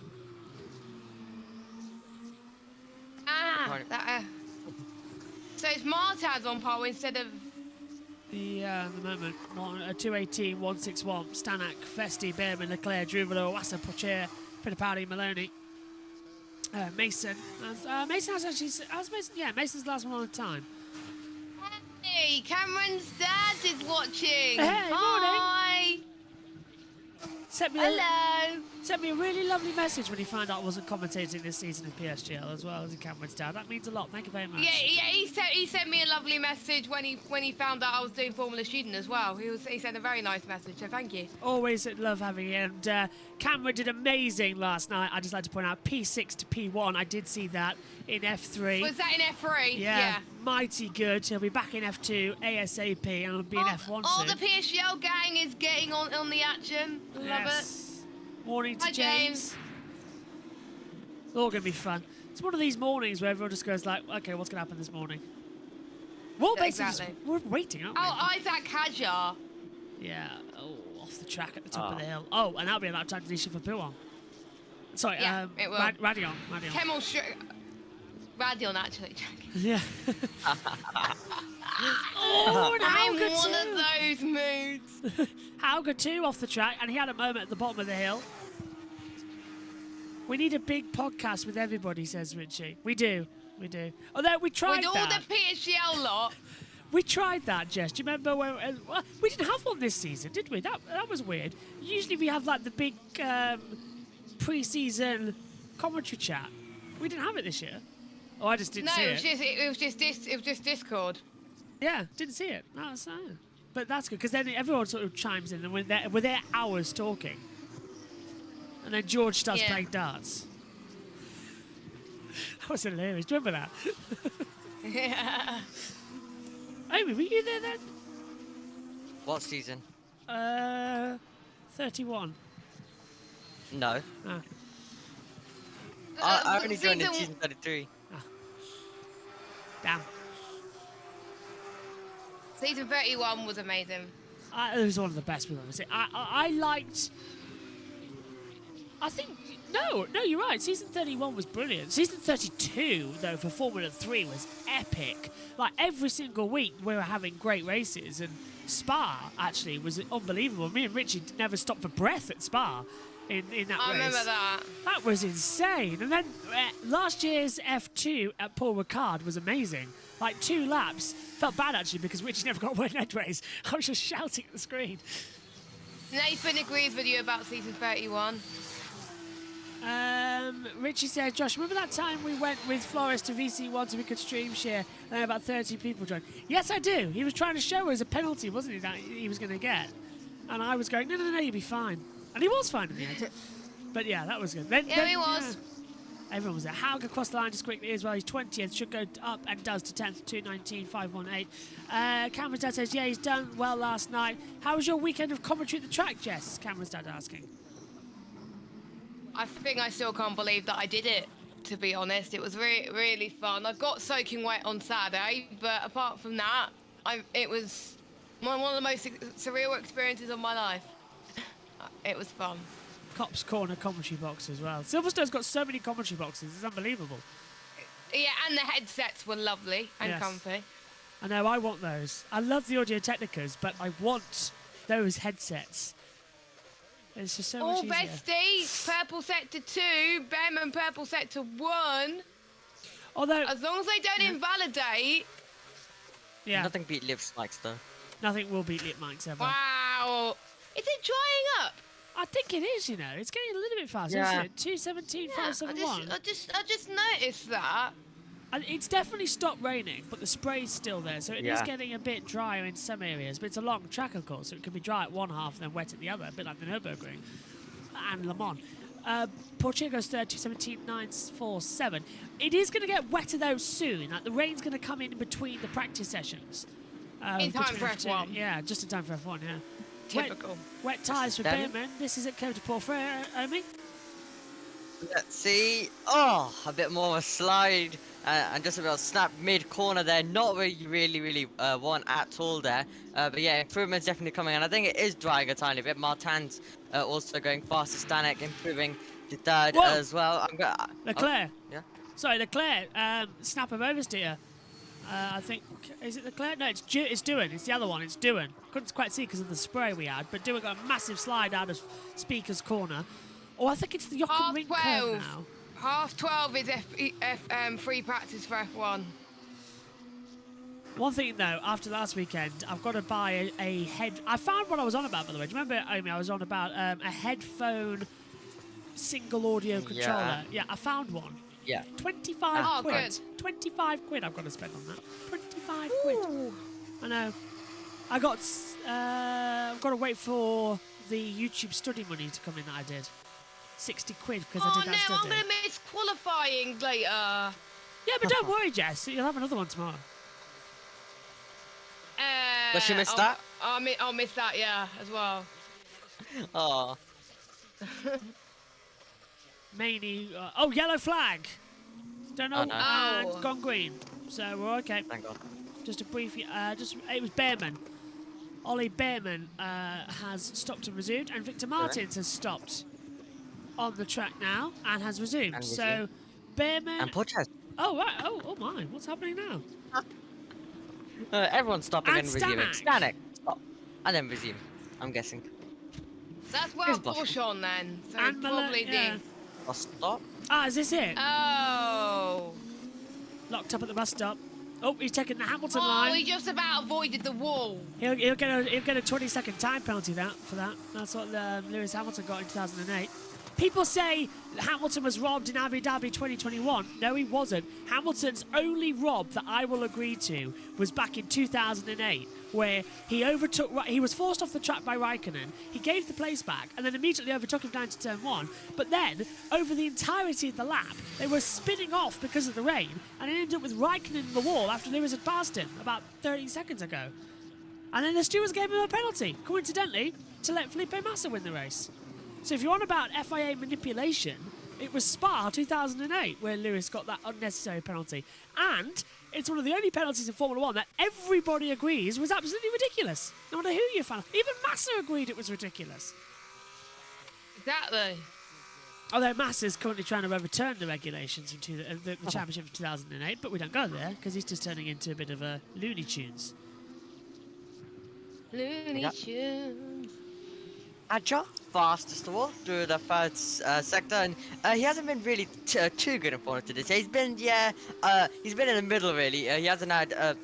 [SPEAKER 2] So it's Martin's on pole instead of...
[SPEAKER 1] The moment, 218, 161, Stanek, Vesty, Behrman, Leclerc, Druvalo, Wassa, Pourchaire, Fittipaldi, Maloney, Mason. Mason has actually... Mason's the last one on the time.
[SPEAKER 2] Hey, Cameron's dad is watching.
[SPEAKER 1] Hey,
[SPEAKER 2] hi.
[SPEAKER 1] morning.
[SPEAKER 2] Hello.
[SPEAKER 1] Sent me a really lovely message when he found out I wasn't commentating this season of PSGL as well as in Cameron's dad. That means a lot. Thank you very much.
[SPEAKER 2] Yeah. He sent me a lovely message when he found out I was doing Formula Student as well. He sent a very nice message. So thank you.
[SPEAKER 1] Always love having you. And Cameron did amazing last night. I just like to point out P6 to P1. I did see that in F3.
[SPEAKER 2] Was that in F3?
[SPEAKER 1] Yeah. Mighty good. He'll be back in F2 ASAP and he'll be in F1 soon.
[SPEAKER 2] All the PSGL gang is getting on the action. Love it.
[SPEAKER 1] Morning to
[SPEAKER 2] Hi, James.
[SPEAKER 1] All going to be fun. It's one of these mornings where everyone just goes like, okay, what's going to happen this morning? Well, basically,
[SPEAKER 2] exactly.
[SPEAKER 1] we're waiting, aren't we?
[SPEAKER 2] Oh, Isaac Hajar.
[SPEAKER 1] Yeah. Oh, off the track at the top of the hill. Oh, and that'll be a lap time deletion for P1. Sorry,
[SPEAKER 2] Yeah, it will.
[SPEAKER 1] Radion.
[SPEAKER 2] Kemal Radion, actually.
[SPEAKER 1] Yeah. Oh, and
[SPEAKER 2] I'm
[SPEAKER 1] Hauger
[SPEAKER 2] one
[SPEAKER 1] too.
[SPEAKER 2] of those moods.
[SPEAKER 1] Hauger too off the track, and he had a moment at the bottom of the hill. We need a big podcast with everybody, says Richie. We do. Although we tried
[SPEAKER 2] with all
[SPEAKER 1] that.
[SPEAKER 2] the PSGL lot.
[SPEAKER 1] We tried that, Jess. Do you remember when we didn't have one this season, did we? That was weird. Usually we have like the big pre-season commentary chat. We didn't have it this year. Oh, I just didn't see it.
[SPEAKER 2] No, it was just Discord.
[SPEAKER 1] Yeah, didn't see it. No, it's But that's good because then everyone sort of chimes in and we're there hours talking. And then George starts
[SPEAKER 2] Yeah.
[SPEAKER 1] playing darts. That was hilarious. Do you remember that?
[SPEAKER 2] Yeah.
[SPEAKER 1] Amy, were you there then?
[SPEAKER 4] What season?
[SPEAKER 1] 31.
[SPEAKER 4] No.
[SPEAKER 1] Ah.
[SPEAKER 4] I only joined in
[SPEAKER 2] Season-
[SPEAKER 4] season 33.
[SPEAKER 1] Damn.
[SPEAKER 2] Season 31 was amazing.
[SPEAKER 1] It was one of the best we've ever seen. I liked. I think no, you're right. Season 31 was brilliant. Season 32, though, for Formula 3 was epic. Like every single week, we were having great races, and Spa actually was unbelievable. Me and Richie never stopped for breath at Spa in that
[SPEAKER 2] I
[SPEAKER 1] race.
[SPEAKER 2] remember that.
[SPEAKER 1] That was insane. And then last year's F2 at Paul Ricard was amazing. Like 2 laps. Felt bad actually because Richie never got a win race. I was just shouting at the screen.
[SPEAKER 2] Nathan agrees with you about season 31.
[SPEAKER 1] Richie says, Josh, remember that time we went with Flores to VC1 so we could stream share and then about 30 people joined? Yes, I do. He was trying to show us a penalty, wasn't he, that he was going to get? And I was going, no, you'll be fine. And he was fine in the end. But yeah, that was good. Then,
[SPEAKER 2] He was.
[SPEAKER 1] Everyone was there. Haug across the line just quickly as well. He's 20th. Should go up and does to 10th, 2:19.518. Cameron's dad says, yeah, he's done well last night. How was your weekend of commentary at the track, Jess? Cameron's dad asking.
[SPEAKER 2] I think I still can't believe that I did it, to be honest. It was really fun. I got soaking wet on Saturday, but apart from that, it was one of the most surreal experiences of my life. It was fun.
[SPEAKER 1] Cops Corner commentary box as well. Silverstone's got so many commentary boxes. It's unbelievable.
[SPEAKER 2] Yeah, and the headsets were lovely and
[SPEAKER 1] Yes.
[SPEAKER 2] comfy.
[SPEAKER 1] I know, I want those. I love the Audio Technicas, but I want those headsets. It's just so
[SPEAKER 2] All
[SPEAKER 1] much easier.
[SPEAKER 2] besties, purple sector 2, Behrman purple sector 1.
[SPEAKER 1] Although,
[SPEAKER 2] As long as they don't invalidate.
[SPEAKER 1] yeah,
[SPEAKER 4] Nothing beat Liv Spikes though.
[SPEAKER 1] nothing will beat Lit Mics ever.
[SPEAKER 2] Wow. Is it drying up?
[SPEAKER 1] I think it is, you know. It's getting a little bit faster,
[SPEAKER 4] Yeah.
[SPEAKER 1] isn't it? 2:17, 5:71.
[SPEAKER 2] I just noticed that.
[SPEAKER 1] And it's definitely stopped raining, but the spray's still there, so it is
[SPEAKER 4] Yeah.
[SPEAKER 1] getting a bit drier in some areas. But it's a long track, of course, so it can be dry at one half and then wet at the other, a bit like the Nürburgring and Le Mans. Portugal's third, 2:17.947. It is going to get wetter though soon. Like the rain's going to come in between the practice sessions.
[SPEAKER 2] In time
[SPEAKER 1] between
[SPEAKER 2] for
[SPEAKER 1] F2.
[SPEAKER 2] F1.
[SPEAKER 1] Yeah, just in time for F1. Yeah.
[SPEAKER 2] Typical.
[SPEAKER 1] Wet tyres for
[SPEAKER 4] Damn it.
[SPEAKER 1] Behrman. This is at Côte d'Or, Omi.
[SPEAKER 4] Let's see. Oh, a bit more of a slide and just about snap mid corner there. Not really one at all there. But yeah, improvements definitely coming, and I think it is drying a tiny bit. Martin's also going faster. Stanek improving to third
[SPEAKER 1] Whoa.
[SPEAKER 4] as well. I'm going.
[SPEAKER 1] Leclerc.
[SPEAKER 4] yeah.
[SPEAKER 1] Sorry, Leclerc. Snap of oversteer. I think, is it Leclerc? No, it's Doohan. It's the other one. It's Doohan. Couldn't quite see because of the spray we had, but Doohan got a massive slide out of Speaker's corner. Oh, I think it's the Jochen
[SPEAKER 2] Half
[SPEAKER 1] Rindt curve
[SPEAKER 2] 12.
[SPEAKER 1] now.
[SPEAKER 2] Half 12 is free practice for F1.
[SPEAKER 1] One thing though, after last weekend, I've got to buy a head. I found what I was on about, by the way. Do you remember, Omi? I was on about a headphone single audio controller. Yeah, I found one.
[SPEAKER 4] Yeah.
[SPEAKER 1] 25
[SPEAKER 2] Oh,
[SPEAKER 1] quid.
[SPEAKER 2] good.
[SPEAKER 1] 25 quid I've got to spend on that. 25 quid. I know. I've got to wait for the YouTube study money to come in that I did. 60 quid because I
[SPEAKER 2] Oh
[SPEAKER 1] did
[SPEAKER 2] no,
[SPEAKER 1] that
[SPEAKER 2] I'm
[SPEAKER 1] study.
[SPEAKER 2] going to miss qualifying later.
[SPEAKER 1] Yeah, but don't worry, Jess. You'll have another one tomorrow.
[SPEAKER 4] Does she miss that?
[SPEAKER 2] I'll miss that, yeah, as well.
[SPEAKER 4] Oh.
[SPEAKER 1] Maney. Oh, yellow flag. Don't know.
[SPEAKER 4] Oh, no.
[SPEAKER 1] And
[SPEAKER 2] Oh.
[SPEAKER 1] gone green. So we're okay.
[SPEAKER 4] Thank God.
[SPEAKER 1] Just a brief. It was Behrman. Ollie Behrman has stopped and resumed, and Victor Martins has stopped on the track now and has resumed.
[SPEAKER 4] And
[SPEAKER 1] So
[SPEAKER 4] resumed.
[SPEAKER 1] Behrman.
[SPEAKER 4] And Porches.
[SPEAKER 1] Oh right. Oh my. What's happening now?
[SPEAKER 4] Everyone's stopping
[SPEAKER 1] And
[SPEAKER 4] and resuming.
[SPEAKER 1] Stanek.
[SPEAKER 4] Stanek. Stop. And then resume. I'm guessing.
[SPEAKER 2] That's well
[SPEAKER 4] Here's Bosch.
[SPEAKER 2] push on then. So
[SPEAKER 1] And
[SPEAKER 2] probably
[SPEAKER 1] yeah.
[SPEAKER 4] I'll stop.
[SPEAKER 1] Ah, is this it?
[SPEAKER 2] Oh.
[SPEAKER 1] Locked up at the bus stop. Oh, he's taking the Hamilton
[SPEAKER 2] Oh,
[SPEAKER 1] line.
[SPEAKER 2] he just about avoided the wall.
[SPEAKER 1] He'll get a 20-second time penalty for that. That's what Lewis Hamilton got in 2008. People say Hamilton was robbed in Abu Dhabi 2021. No, he wasn't. Hamilton's only rob that I will agree to was back in 2008, where he overtook. He was forced off the track by Raikkonen. He gave the place back, and then immediately overtook him down to turn 1. But then, over the entirety of the lap, they were spinning off because of the rain, and it ended up with Raikkonen in the wall after Lewis had passed him about 30 seconds ago. And then the stewards gave him a penalty, coincidentally, to let Felipe Massa win the race. So if you're on about FIA manipulation, it was Spa 2008 where Lewis got that unnecessary penalty. And it's one of the only penalties in Formula 1 that everybody agrees was absolutely ridiculous. No matter who you're fan of. Even Massa agreed it was ridiculous.
[SPEAKER 2] Exactly.
[SPEAKER 1] Although Massa's currently trying to overturn the regulations from the championship of 2008, but we don't go there because he's just turning into a bit of a Looney Tunes.
[SPEAKER 2] Looney Tunes.
[SPEAKER 4] Adja, fastest of all through the third sector, and he hasn't been really too good in Formula 2 this year. He's been in the middle really. He hasn't had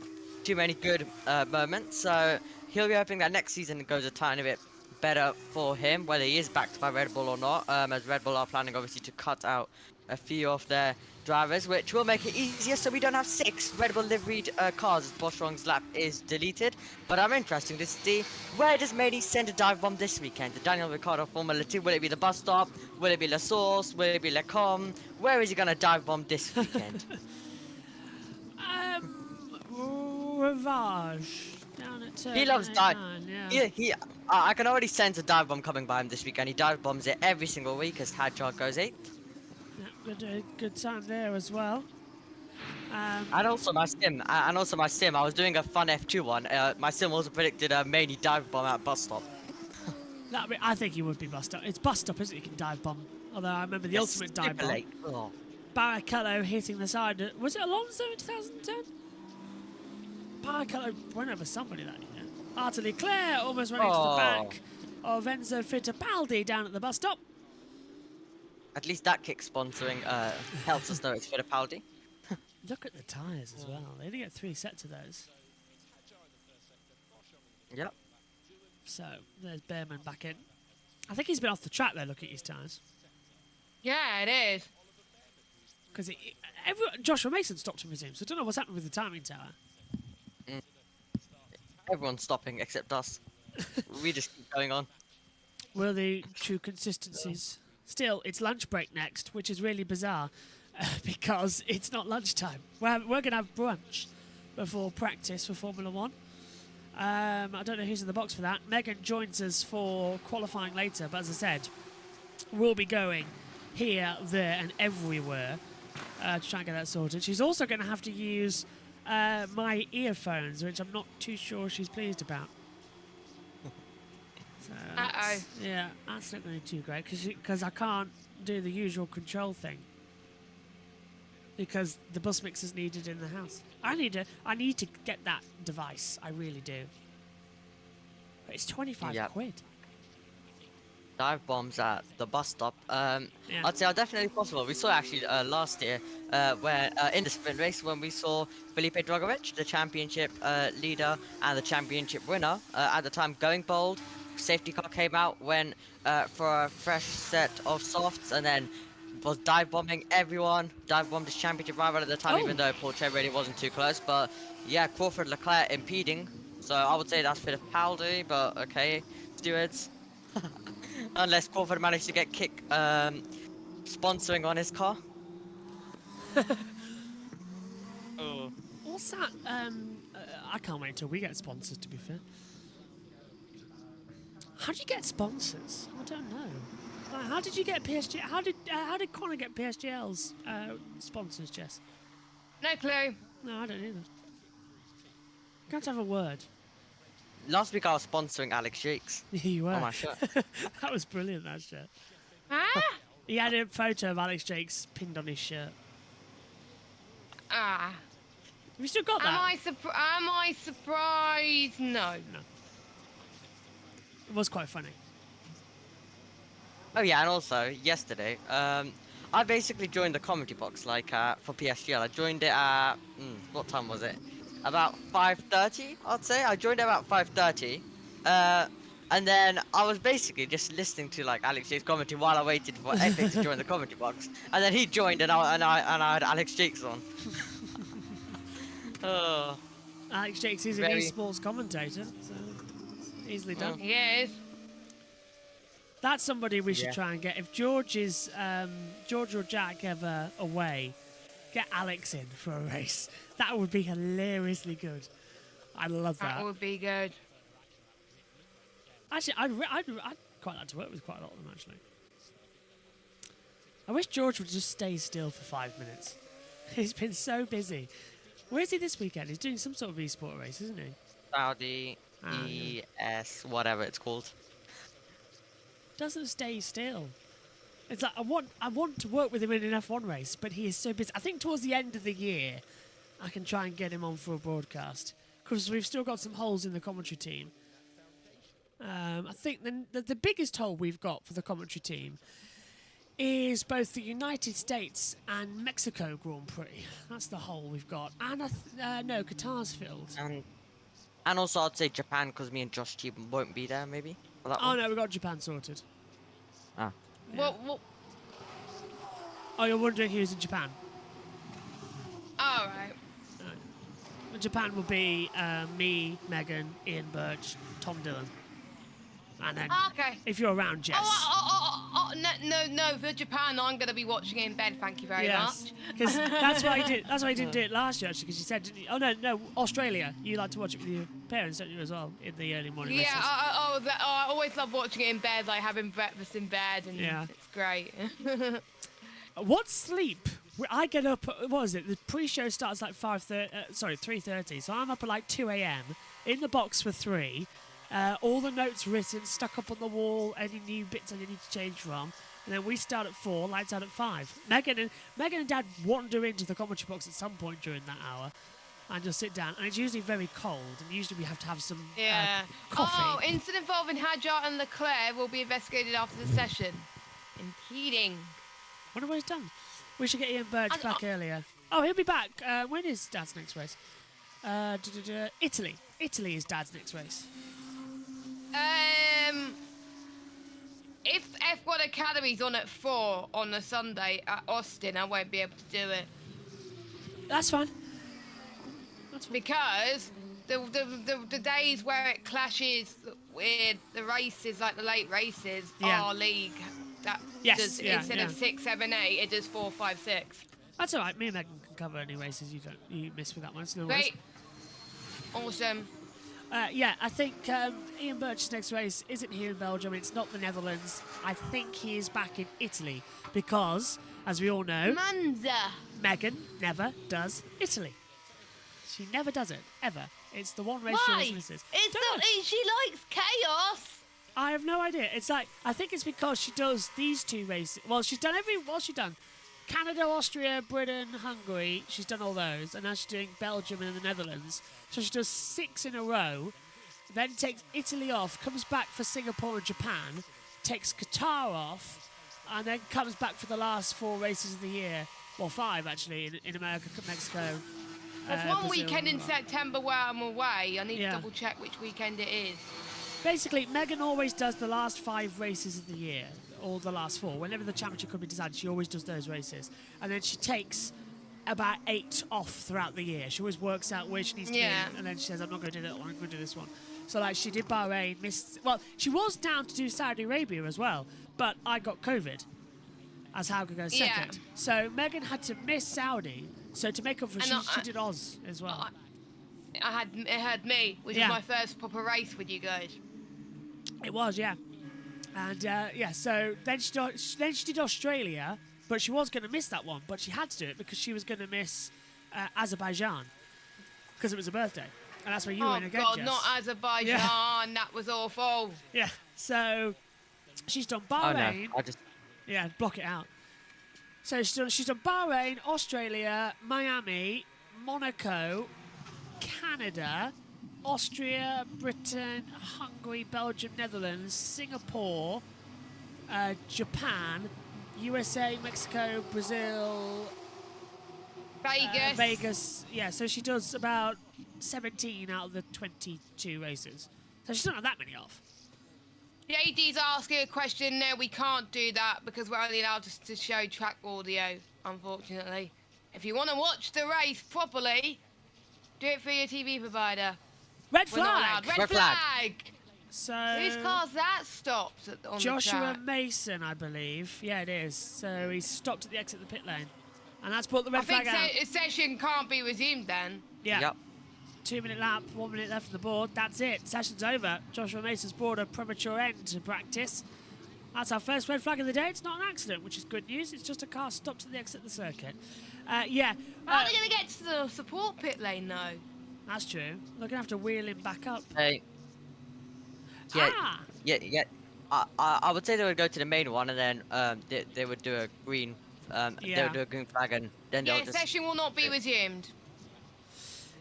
[SPEAKER 4] too many good moments, so he'll be hoping that next season goes a tiny bit better for him, whether he is backed by Red Bull or not, as Red Bull are planning obviously to cut out a few of their drivers, which will make it easier so we don't have 6 Red Bull liveried cars as Bostrong's lap is deleted. But I'm interested to see, where does Mady send a dive bomb this weekend? The Daniel Ricciardo Formula 2, will it be the bus stop? Will it be La Source? Will it be Le Com? Where is he going to dive bomb this weekend?
[SPEAKER 1] Rivage. Down at turn
[SPEAKER 4] He loves dive.
[SPEAKER 1] 99, yeah.
[SPEAKER 4] I can already sense a dive bomb coming by him this weekend. He dive bombs it every single week as Hadjar goes 8th.
[SPEAKER 1] Good time there as well.
[SPEAKER 4] And also my sim, I was doing a fun F2 one. My sim also predicted a Mady dive bomb at bus stop.
[SPEAKER 1] I think he would be bus stop. It's bus stop, isn't it? You can dive bomb. Although I remember the ultimate dive bomb.
[SPEAKER 4] Late. Oh.
[SPEAKER 1] Barrichello hitting the side. Was it Alonso in 2010? Barrichello went over somebody that year. Arthur Leclerc almost running to the back of Enzo Fittipaldi down at the bus stop.
[SPEAKER 4] At least that kick sponsoring helps us know it's Fittipaldi.
[SPEAKER 1] Look at the tyres as well. They only get 3 sets of those.
[SPEAKER 4] Yep.
[SPEAKER 1] So there's Behrman back in. I think he's been off the track there. Look at his tyres.
[SPEAKER 2] Yeah, it is.
[SPEAKER 1] Because Joshua Mason stopped and resumed, so I don't know what's happened with the timing tower.
[SPEAKER 4] Everyone's stopping except us. We just keep going on.
[SPEAKER 1] Were the true consistencies? Still, it's lunch break next, which is really bizarre because it's not lunchtime. We're going to have brunch before practice for Formula 1. I don't know who's in the box for that. Megan joins us for qualifying later, but as I said, we'll be going here, there and everywhere to try and get that sorted. She's also going to have to use my earphones, which I'm not too sure she's pleased about. So yeah, that's not going to be too great because I can't do the usual control thing because the bus mix is needed in the house. I need to get that device. I really do. But it's 25 quid.
[SPEAKER 4] Dive bombs at the bus stop. I'd say are definitely possible. We saw actually last year where in the sprint race when we saw Felipe Drugovich, the championship leader and the championship winner, at the time going bold. Safety car came out, went for a fresh set of softs, and then was dive bombing everyone. Dive bombed his championship rival at the time, even though Porsche really wasn't too close. But yeah, Crawford Leclerc impeding. So I would say that's Fittipaldi, but okay, stewards. Unless Crawford managed to get kick sponsoring on his car.
[SPEAKER 1] What's that? I can't wait until we get sponsors, to be fair. How do you get sponsors? I don't know. How did you get PSG? How did Connor get PSGL's sponsors, Jess?
[SPEAKER 2] No clue.
[SPEAKER 1] No, I don't either. Can't have a word.
[SPEAKER 4] Last week I was sponsoring Alex Jakes.
[SPEAKER 1] You were.
[SPEAKER 4] On my shirt.
[SPEAKER 1] That was brilliant, that shirt.
[SPEAKER 2] Ah?
[SPEAKER 1] He had a photo of Alex Jakes pinned on his shirt.
[SPEAKER 2] Ah.
[SPEAKER 1] Have you still got that?
[SPEAKER 2] Am I surprised? No.
[SPEAKER 1] No. It was quite funny.
[SPEAKER 4] Oh yeah, and also yesterday, I basically joined the commentary box like for PSGL. I joined it at what time was it? About 5:30, I'd say. I joined it about 5:30, And then I was basically just listening to like Alex Jake's commentary while I waited for Epic to join the commentary box. And then he joined, and I had Alex Jake's on. Oh,
[SPEAKER 1] Alex Jakes is an
[SPEAKER 4] Very-
[SPEAKER 1] esports commentator, so easily done.
[SPEAKER 2] Yes.
[SPEAKER 1] That's somebody we should
[SPEAKER 4] Yeah.
[SPEAKER 1] try and get. If George is George or Jack ever away, get Alex in for a race. That would be hilariously good. I love that.
[SPEAKER 2] That would be good.
[SPEAKER 1] Actually, I'd quite like to work with quite a lot of them. Actually, I wish George would just stay still for 5 minutes. He's been so busy. Where is he this weekend? He's doing some sort of esport race, isn't he?
[SPEAKER 4] Saudi
[SPEAKER 1] Ah, yeah.
[SPEAKER 4] ES, whatever it's called.
[SPEAKER 1] Doesn't stay still. It's like I want to work with him in an F1 race, but he is so busy. I think towards the end of the year, I can try and get him on for a broadcast because we've still got some holes in the commentary team. I think the biggest hole we've got for the commentary team is both the United States and Mexico Grand Prix. That's the hole we've got. And no, Qatar's filled.
[SPEAKER 4] And also I'd say Japan, because me and Josh T won't be there maybe. For that
[SPEAKER 1] Oh
[SPEAKER 4] one.
[SPEAKER 1] no, we got Japan sorted.
[SPEAKER 4] Ah.
[SPEAKER 2] Well,
[SPEAKER 1] Oh, you're wondering who's in Japan?
[SPEAKER 2] all right.
[SPEAKER 1] Japan will be me, Megan, Ian Birch, Tom Dillon. And then,
[SPEAKER 2] Okay.
[SPEAKER 1] if you're around, Jess.
[SPEAKER 2] No, for Japan, I'm going to be watching it in bed, thank you very much.
[SPEAKER 1] Because that's why he didn't do it last year, actually, because you said, didn't you? Oh, no, Australia. You like to watch it with your parents, don't you, as well, in the early morning
[SPEAKER 2] Yeah,
[SPEAKER 1] races?
[SPEAKER 2] I always love watching it in bed, like having breakfast in bed, and
[SPEAKER 1] Yeah.
[SPEAKER 2] it's great.
[SPEAKER 1] What sleep? I get up, what is it? The pre-show starts like 3:30, so I'm up at like 2 a.m. in the box for 3. All the notes written, stuck up on the wall, any new bits I need to change from. And then we start at 4, lights out at 5. Megan and Dad wander into the commentary box at some point during that hour and just sit down. And it's usually very cold, and usually we have to have some
[SPEAKER 2] Yeah.
[SPEAKER 1] coffee.
[SPEAKER 2] Oh, incident involving Hadjar and Leclerc will be investigated after the session. Impeding.
[SPEAKER 1] Wonder what he's done. We should get Ian Birch
[SPEAKER 2] And-
[SPEAKER 1] back earlier. Oh, he'll be back. When is Dad's next race? Italy. Italy is Dad's next race.
[SPEAKER 2] If F1 Academy's on at 4 on a Sunday at Austin, I won't be able to do it
[SPEAKER 1] That's fine.
[SPEAKER 2] because the days where it clashes with the races, like the late races,
[SPEAKER 1] Yeah.
[SPEAKER 2] our league that
[SPEAKER 1] Yes,
[SPEAKER 2] does
[SPEAKER 1] yeah,
[SPEAKER 2] instead
[SPEAKER 1] yeah.
[SPEAKER 2] of 6, 7, 8, it does 4, 5, 6.
[SPEAKER 1] That's all right. Me and Megan can cover any races you miss with that one. It's no worries.
[SPEAKER 2] Great. Awesome.
[SPEAKER 1] Yeah, I think Ian Birch's next race isn't here in Belgium. It's not the Netherlands. I think he is back in Italy because, as we all know,
[SPEAKER 2] Monza.
[SPEAKER 1] Megan never does Italy. She never does it, ever. It's the one race she
[SPEAKER 2] Why?
[SPEAKER 1] always misses.
[SPEAKER 2] It's
[SPEAKER 1] Don't
[SPEAKER 2] not.
[SPEAKER 1] know.
[SPEAKER 2] She likes chaos.
[SPEAKER 1] I have no idea. It's like, I think it's because she does these 2 races. Well, she's done what's she done? Canada, Austria, Britain, Hungary. She's done all those. And now she's doing Belgium and the Netherlands. So she does 6 in a row. Then takes Italy off, comes back for Singapore and Japan, takes Qatar off, and then comes back for the last 4 races of the year. Well, 5 actually, in America, Mexico.
[SPEAKER 2] There's one
[SPEAKER 1] Brazil,
[SPEAKER 2] weekend in
[SPEAKER 1] and-
[SPEAKER 2] September where I'm away. I need
[SPEAKER 1] Yeah.
[SPEAKER 2] to double check which weekend it is.
[SPEAKER 1] Basically, Megan always does the last 5 races of the year, or the last 4. Whenever the championship could be decided, she always does those races. And then she takes about 8 off throughout the year. She always works out where she needs to
[SPEAKER 2] Yeah.
[SPEAKER 1] be, and then she says, I'm not going to do that one, I'm going to do this one. So, like, she did Bahrain, missed... Well, she was down to do Saudi Arabia as well, but I got COVID, as Hauger goes
[SPEAKER 2] Yeah.
[SPEAKER 1] second. So, Megan had to miss Saudi, so to make up for
[SPEAKER 2] And
[SPEAKER 1] she did Oz as well.
[SPEAKER 2] It had me, which
[SPEAKER 1] Yeah.
[SPEAKER 2] is my first proper race with you guys.
[SPEAKER 1] It was, yeah. And yeah, so then she did Australia, but she was going to miss that one, but she had to do it because she was going to miss Azerbaijan because it was a birthday, and that's where you were
[SPEAKER 2] Oh
[SPEAKER 1] in again,
[SPEAKER 2] God,
[SPEAKER 1] Jess.
[SPEAKER 2] not Azerbaijan.
[SPEAKER 1] Yeah.
[SPEAKER 2] That was awful.
[SPEAKER 1] Yeah, so she's done
[SPEAKER 4] Oh
[SPEAKER 1] Bahrain.
[SPEAKER 4] no, I just
[SPEAKER 1] Yeah, block it out. So she's done Bahrain, Australia, Miami, Monaco, Canada, Austria, Britain, Hungary, Belgium, Netherlands, Singapore, Japan, USA, Mexico, Brazil,
[SPEAKER 2] Vegas.
[SPEAKER 1] Vegas. Yeah, so she does about 17 out of the 22 races. So she doesn't have that many off.
[SPEAKER 2] JD's asking a question. No, we can't do that because we're only allowed to show track audio, unfortunately. If you want to watch the race properly, do it through your TV provider.
[SPEAKER 1] Red
[SPEAKER 2] We're not
[SPEAKER 1] flag.
[SPEAKER 2] allowed. Red
[SPEAKER 4] Red flag.
[SPEAKER 2] flag.
[SPEAKER 1] So
[SPEAKER 2] Whose car's that stopped on the
[SPEAKER 1] Joshua
[SPEAKER 2] track?
[SPEAKER 1] Mason, I believe. Yeah, it is. So he's stopped at the exit of the pit lane, and that's put the
[SPEAKER 2] I
[SPEAKER 1] red
[SPEAKER 2] think
[SPEAKER 1] flag out.
[SPEAKER 2] session can't be resumed then.
[SPEAKER 1] Yeah.
[SPEAKER 4] Yep.
[SPEAKER 1] 2-minute lap, 1 minute left on the board. That's it. Session's over. Joshua Mason's brought a premature end to practice. That's our first red flag of the day. It's not an accident, which is good news. It's just a car stopped at the exit of the circuit. Yeah,
[SPEAKER 2] How are they going to get to the support pit lane though?
[SPEAKER 1] that's true. They're going to have to wheel him back up.
[SPEAKER 4] Hey. Yeah.
[SPEAKER 1] Ah!
[SPEAKER 4] Yeah. I would say they would go to the main one and then they would do a green. They
[SPEAKER 1] Yeah.
[SPEAKER 4] would do a green flag and then they'll
[SPEAKER 2] Yeah,
[SPEAKER 4] just.
[SPEAKER 2] session will not be resumed.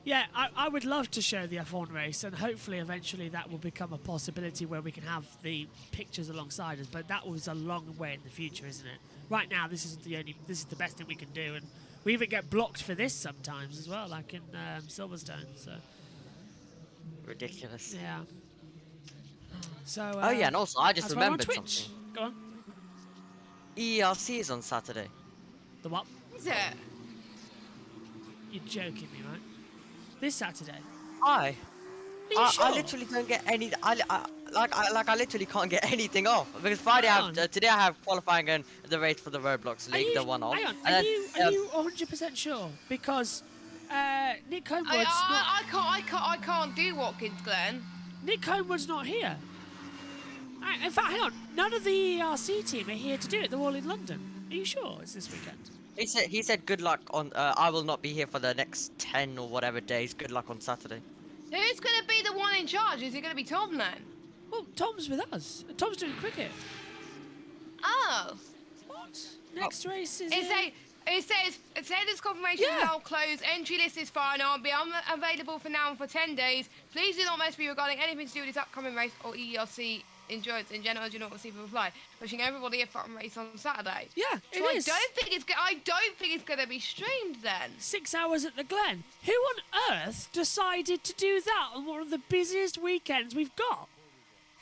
[SPEAKER 1] Yeah, I would love to show the F1 race, and hopefully eventually that will become a possibility where we can have the pictures alongside us, but that was a long way in the future, isn't it? Right now, this is the best thing we can do, and we even get blocked for this sometimes as well, like in Silverstone, so,
[SPEAKER 4] Ridiculous.
[SPEAKER 1] yeah. So,
[SPEAKER 4] Oh yeah, and also I just
[SPEAKER 1] that's why I'm on
[SPEAKER 4] remembered
[SPEAKER 1] Twitch.
[SPEAKER 4] something.
[SPEAKER 1] Go on.
[SPEAKER 4] ERC is on Saturday.
[SPEAKER 1] The what?
[SPEAKER 2] Is it?
[SPEAKER 1] You're joking me, right? This Saturday.
[SPEAKER 4] I
[SPEAKER 1] Are you sure?
[SPEAKER 4] I literally don't get any. I literally can't get anything off because Friday I
[SPEAKER 1] Hang
[SPEAKER 4] have today I have qualifying and the race for the Roblox
[SPEAKER 1] Are
[SPEAKER 4] League,
[SPEAKER 1] you,
[SPEAKER 4] the one off.
[SPEAKER 1] hang on,
[SPEAKER 4] and
[SPEAKER 1] are
[SPEAKER 4] then,
[SPEAKER 1] you 100% sure? Because Nick Homewood's
[SPEAKER 2] I can't do Watkins Glen.
[SPEAKER 1] Nick Homewood's not here. In fact, hang on. None of the ERC team are here to do it. They're all in London. Are you sure it's this weekend?
[SPEAKER 4] He said good luck on. I will not be here for the next 10 or whatever days. Good luck on Saturday.
[SPEAKER 2] Who's going to be the one in charge? Is it going to be Tom then?
[SPEAKER 1] Well, Tom's with us. Tom's doing cricket.
[SPEAKER 2] Oh.
[SPEAKER 1] What? Next race is.
[SPEAKER 2] It says attendance confirmation
[SPEAKER 1] Yeah.
[SPEAKER 2] is now closed. Entry list is fine. I'll be unavailable for now and for 10 days. Please do not message me regarding anything to do with this upcoming race or ERC endurance in general. Do not receive a reply. Wishing everybody a fun race on Saturday.
[SPEAKER 1] Yeah,
[SPEAKER 2] So
[SPEAKER 1] it is.
[SPEAKER 2] I don't think it's going to be streamed then.
[SPEAKER 1] 6 hours at the Glen. Who on earth decided to do that on one of the busiest weekends we've got?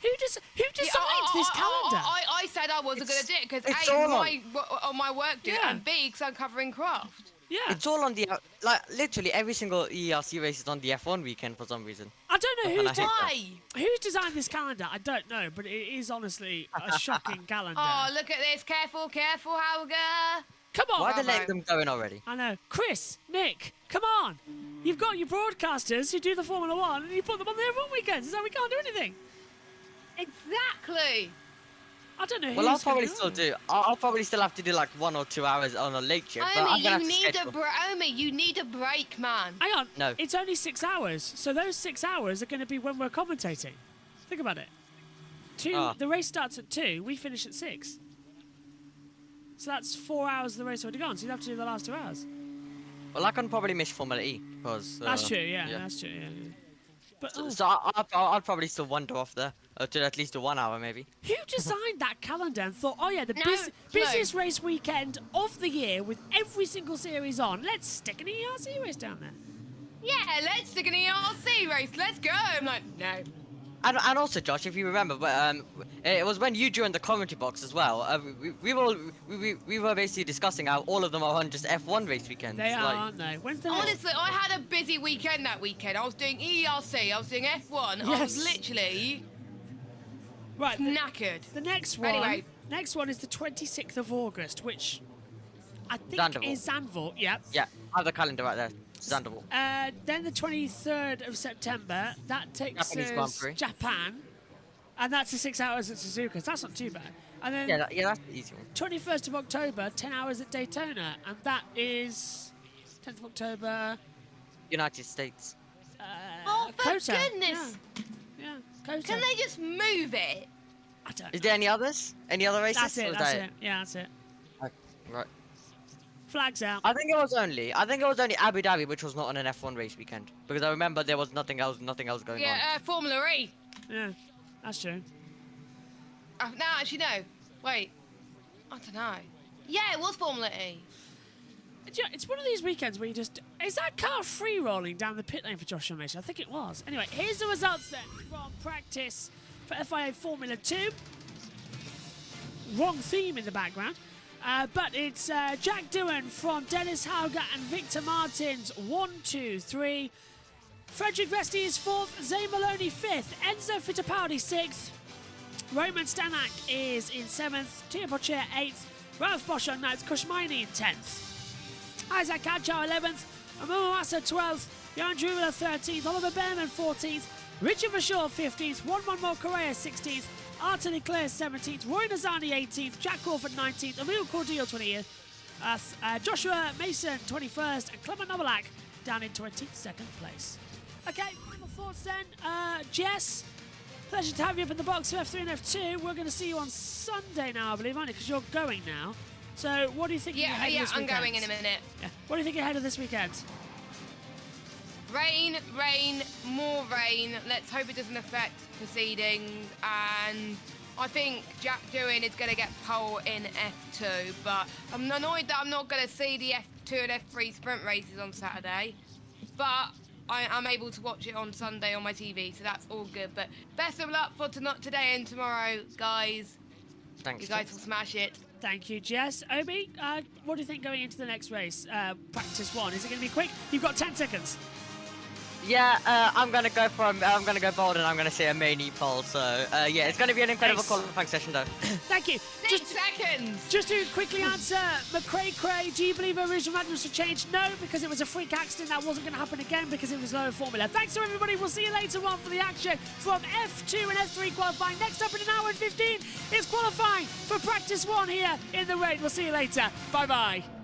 [SPEAKER 1] Who decides this calendar?
[SPEAKER 2] I said I wasn't going to do it because
[SPEAKER 4] it's
[SPEAKER 2] A,
[SPEAKER 4] all
[SPEAKER 2] on my work do it,
[SPEAKER 1] Yeah.
[SPEAKER 2] and B, because I'm covering craft.
[SPEAKER 1] Yeah.
[SPEAKER 4] It's all on the literally every single ERC race is on the F1 weekend for some reason.
[SPEAKER 1] I don't know
[SPEAKER 4] And I
[SPEAKER 1] who's,
[SPEAKER 4] hate
[SPEAKER 2] Why?
[SPEAKER 1] who's designed this calendar. I don't know, but it is honestly a shocking calendar.
[SPEAKER 2] Oh, look at this. Careful, Helga.
[SPEAKER 1] Come on.
[SPEAKER 4] Why are they
[SPEAKER 2] Bravo.
[SPEAKER 4] letting them go in already?
[SPEAKER 1] I know. Chris, Nick, come on. You've got your broadcasters who do the Formula One and you put them on the F1 weekends, so we can't do anything.
[SPEAKER 2] Exactly.
[SPEAKER 1] I don't know
[SPEAKER 4] Well, I'll
[SPEAKER 1] who's gonna
[SPEAKER 4] probably
[SPEAKER 1] do
[SPEAKER 4] still
[SPEAKER 1] it.
[SPEAKER 4] do. I'll probably still have to do like 1 or 2 hours on a late shift. But I'm
[SPEAKER 2] Omi,
[SPEAKER 4] gonna have
[SPEAKER 2] you
[SPEAKER 4] to
[SPEAKER 2] need
[SPEAKER 4] schedule.
[SPEAKER 2] Omi, you need a break, man.
[SPEAKER 1] Hang on.
[SPEAKER 4] No.
[SPEAKER 1] It's only 6 hours, so those 6 hours are going to be when we're commentating. Think about it. The race starts at 2, we finish at 6. So that's 4 hours of the race already gone, so you'd have to do the last 2 hours.
[SPEAKER 4] Well, I can probably miss Formula E because.
[SPEAKER 1] That's true, yeah, that's true, yeah. But
[SPEAKER 4] So I'll probably still wander off there to at least a 1 hour maybe.
[SPEAKER 1] who designed that calendar and thought, oh yeah, the
[SPEAKER 2] No,
[SPEAKER 1] busiest race weekend of the year with every single series on, let's stick an ERC race down there.
[SPEAKER 2] Yeah, let's stick an ERC race. Let's go. I'm like, no.
[SPEAKER 4] And also, Josh, if you remember, it was when you joined the commentary box as well. We were basically discussing how all of them are on just F1 race weekends.
[SPEAKER 1] They are,
[SPEAKER 4] like,
[SPEAKER 1] aren't they? When's the next?
[SPEAKER 2] Honestly, I had a busy weekend that weekend. I was doing ERC. I was doing F1. I was
[SPEAKER 1] Yes.
[SPEAKER 2] literally
[SPEAKER 1] Right,
[SPEAKER 2] knackered.
[SPEAKER 1] the next one.
[SPEAKER 2] Anyway.
[SPEAKER 1] Next one is the 26th of August, which I think
[SPEAKER 4] Zandvoort.
[SPEAKER 1] is Zandvoort. Yep.
[SPEAKER 4] Yeah, I have the calendar right there. Zandvoort.
[SPEAKER 1] Then the 23rd of September, that takes
[SPEAKER 4] Japanese Grand
[SPEAKER 1] us
[SPEAKER 4] Prix.
[SPEAKER 1] Japan, and that's the 6 hours at Suzuka. So that's not too bad. And then
[SPEAKER 4] Yeah, that's the easy one.
[SPEAKER 1] 21st of October, 10 hours at Daytona, and that is 10th of October.
[SPEAKER 4] United States.
[SPEAKER 2] Oh, for
[SPEAKER 1] Kota.
[SPEAKER 2] goodness.
[SPEAKER 1] Yeah, Kota.
[SPEAKER 2] Can they just move it?
[SPEAKER 1] I don't
[SPEAKER 4] Is
[SPEAKER 1] know.
[SPEAKER 4] there any others? Any other races?
[SPEAKER 1] That's
[SPEAKER 4] Or
[SPEAKER 1] it.
[SPEAKER 4] is
[SPEAKER 1] That's
[SPEAKER 4] that
[SPEAKER 1] it. Yeah, that's it.
[SPEAKER 4] Right.
[SPEAKER 1] Flags out.
[SPEAKER 4] I think it was only Abu Dhabi, which was not on an F1 race weekend, because I remember there was nothing else going on.
[SPEAKER 2] Yeah, Formula E.
[SPEAKER 1] Yeah, that's true.
[SPEAKER 2] No, actually, no. Wait. I don't know. Yeah, it was Formula E.
[SPEAKER 1] Yeah, it's one of these weekends where you just... Is that car free rolling down the pit lane for Joshua Mason? I think it was. Anyway, here's the results then from practice for FIA Formula 2. Wrong theme in the background. But it's Jack Doohan from Dennis Hauger and Victor Martins, 1, 2, 3. Frederick Vesti is 4th, Zay Maloney 5th, Enzo Fittipaldi 6th, Roman Stanak is in 7th, Tia Pocher 8th, Ralph Bosch on 9th, Kushmaini in 10th, Isaac Kadchow 11th, Amomo Massa 12th, Jan Drumela 13th, Oliver Behrman 14th, Richard Vashaw 15th, Juan Manuel Correa 16th, Arthur Leclerc 17th, Roy Nazani 18th, Jack Crawford 19th, Emil Cordial 20th, Joshua Mason 21st, and Clement Novalak down in 22nd place. Okay, final thoughts then. Jess, pleasure to have you up in the box for F3 and F2. We're going to see you on Sunday now, I believe, aren't you? Because you're going now. So what do you think ahead of this weekend?
[SPEAKER 2] I'm going in a minute.
[SPEAKER 1] Yeah. What do you think ahead of this weekend?
[SPEAKER 2] Rain, rain, more rain. Let's hope it doesn't affect proceedings. And I think Jack Doohan is going to get pole in F2. But I'm annoyed that I'm not going to see the F2 and F3 sprint races on Saturday. But I'm able to watch it on Sunday on my TV, so that's all good. But best of luck for today and tomorrow, guys.
[SPEAKER 4] Thanks.
[SPEAKER 2] You guys will smash it.
[SPEAKER 1] Thank you, Jess. Obi, what do you think going into the next race? Practice 1. Is it going to be quick? You've got 10 seconds.
[SPEAKER 4] Yeah, I'm gonna go bold, and I'm gonna say a main pole. So yeah, it's gonna be an incredible
[SPEAKER 1] Nice.
[SPEAKER 4] qualifying session, though.
[SPEAKER 1] Thank you.
[SPEAKER 2] 6 seconds.
[SPEAKER 1] Just to quickly answer, McCray Cray, do you believe original manuals should change? No, because it was a freak accident. That wasn't going to happen again because it was lower formula. Thanks to everybody. We'll see you later on for the action from F2 and F3 qualifying. Next up in an hour and 15 is qualifying for practice 1 here in the rain. We'll see you later. Bye-bye.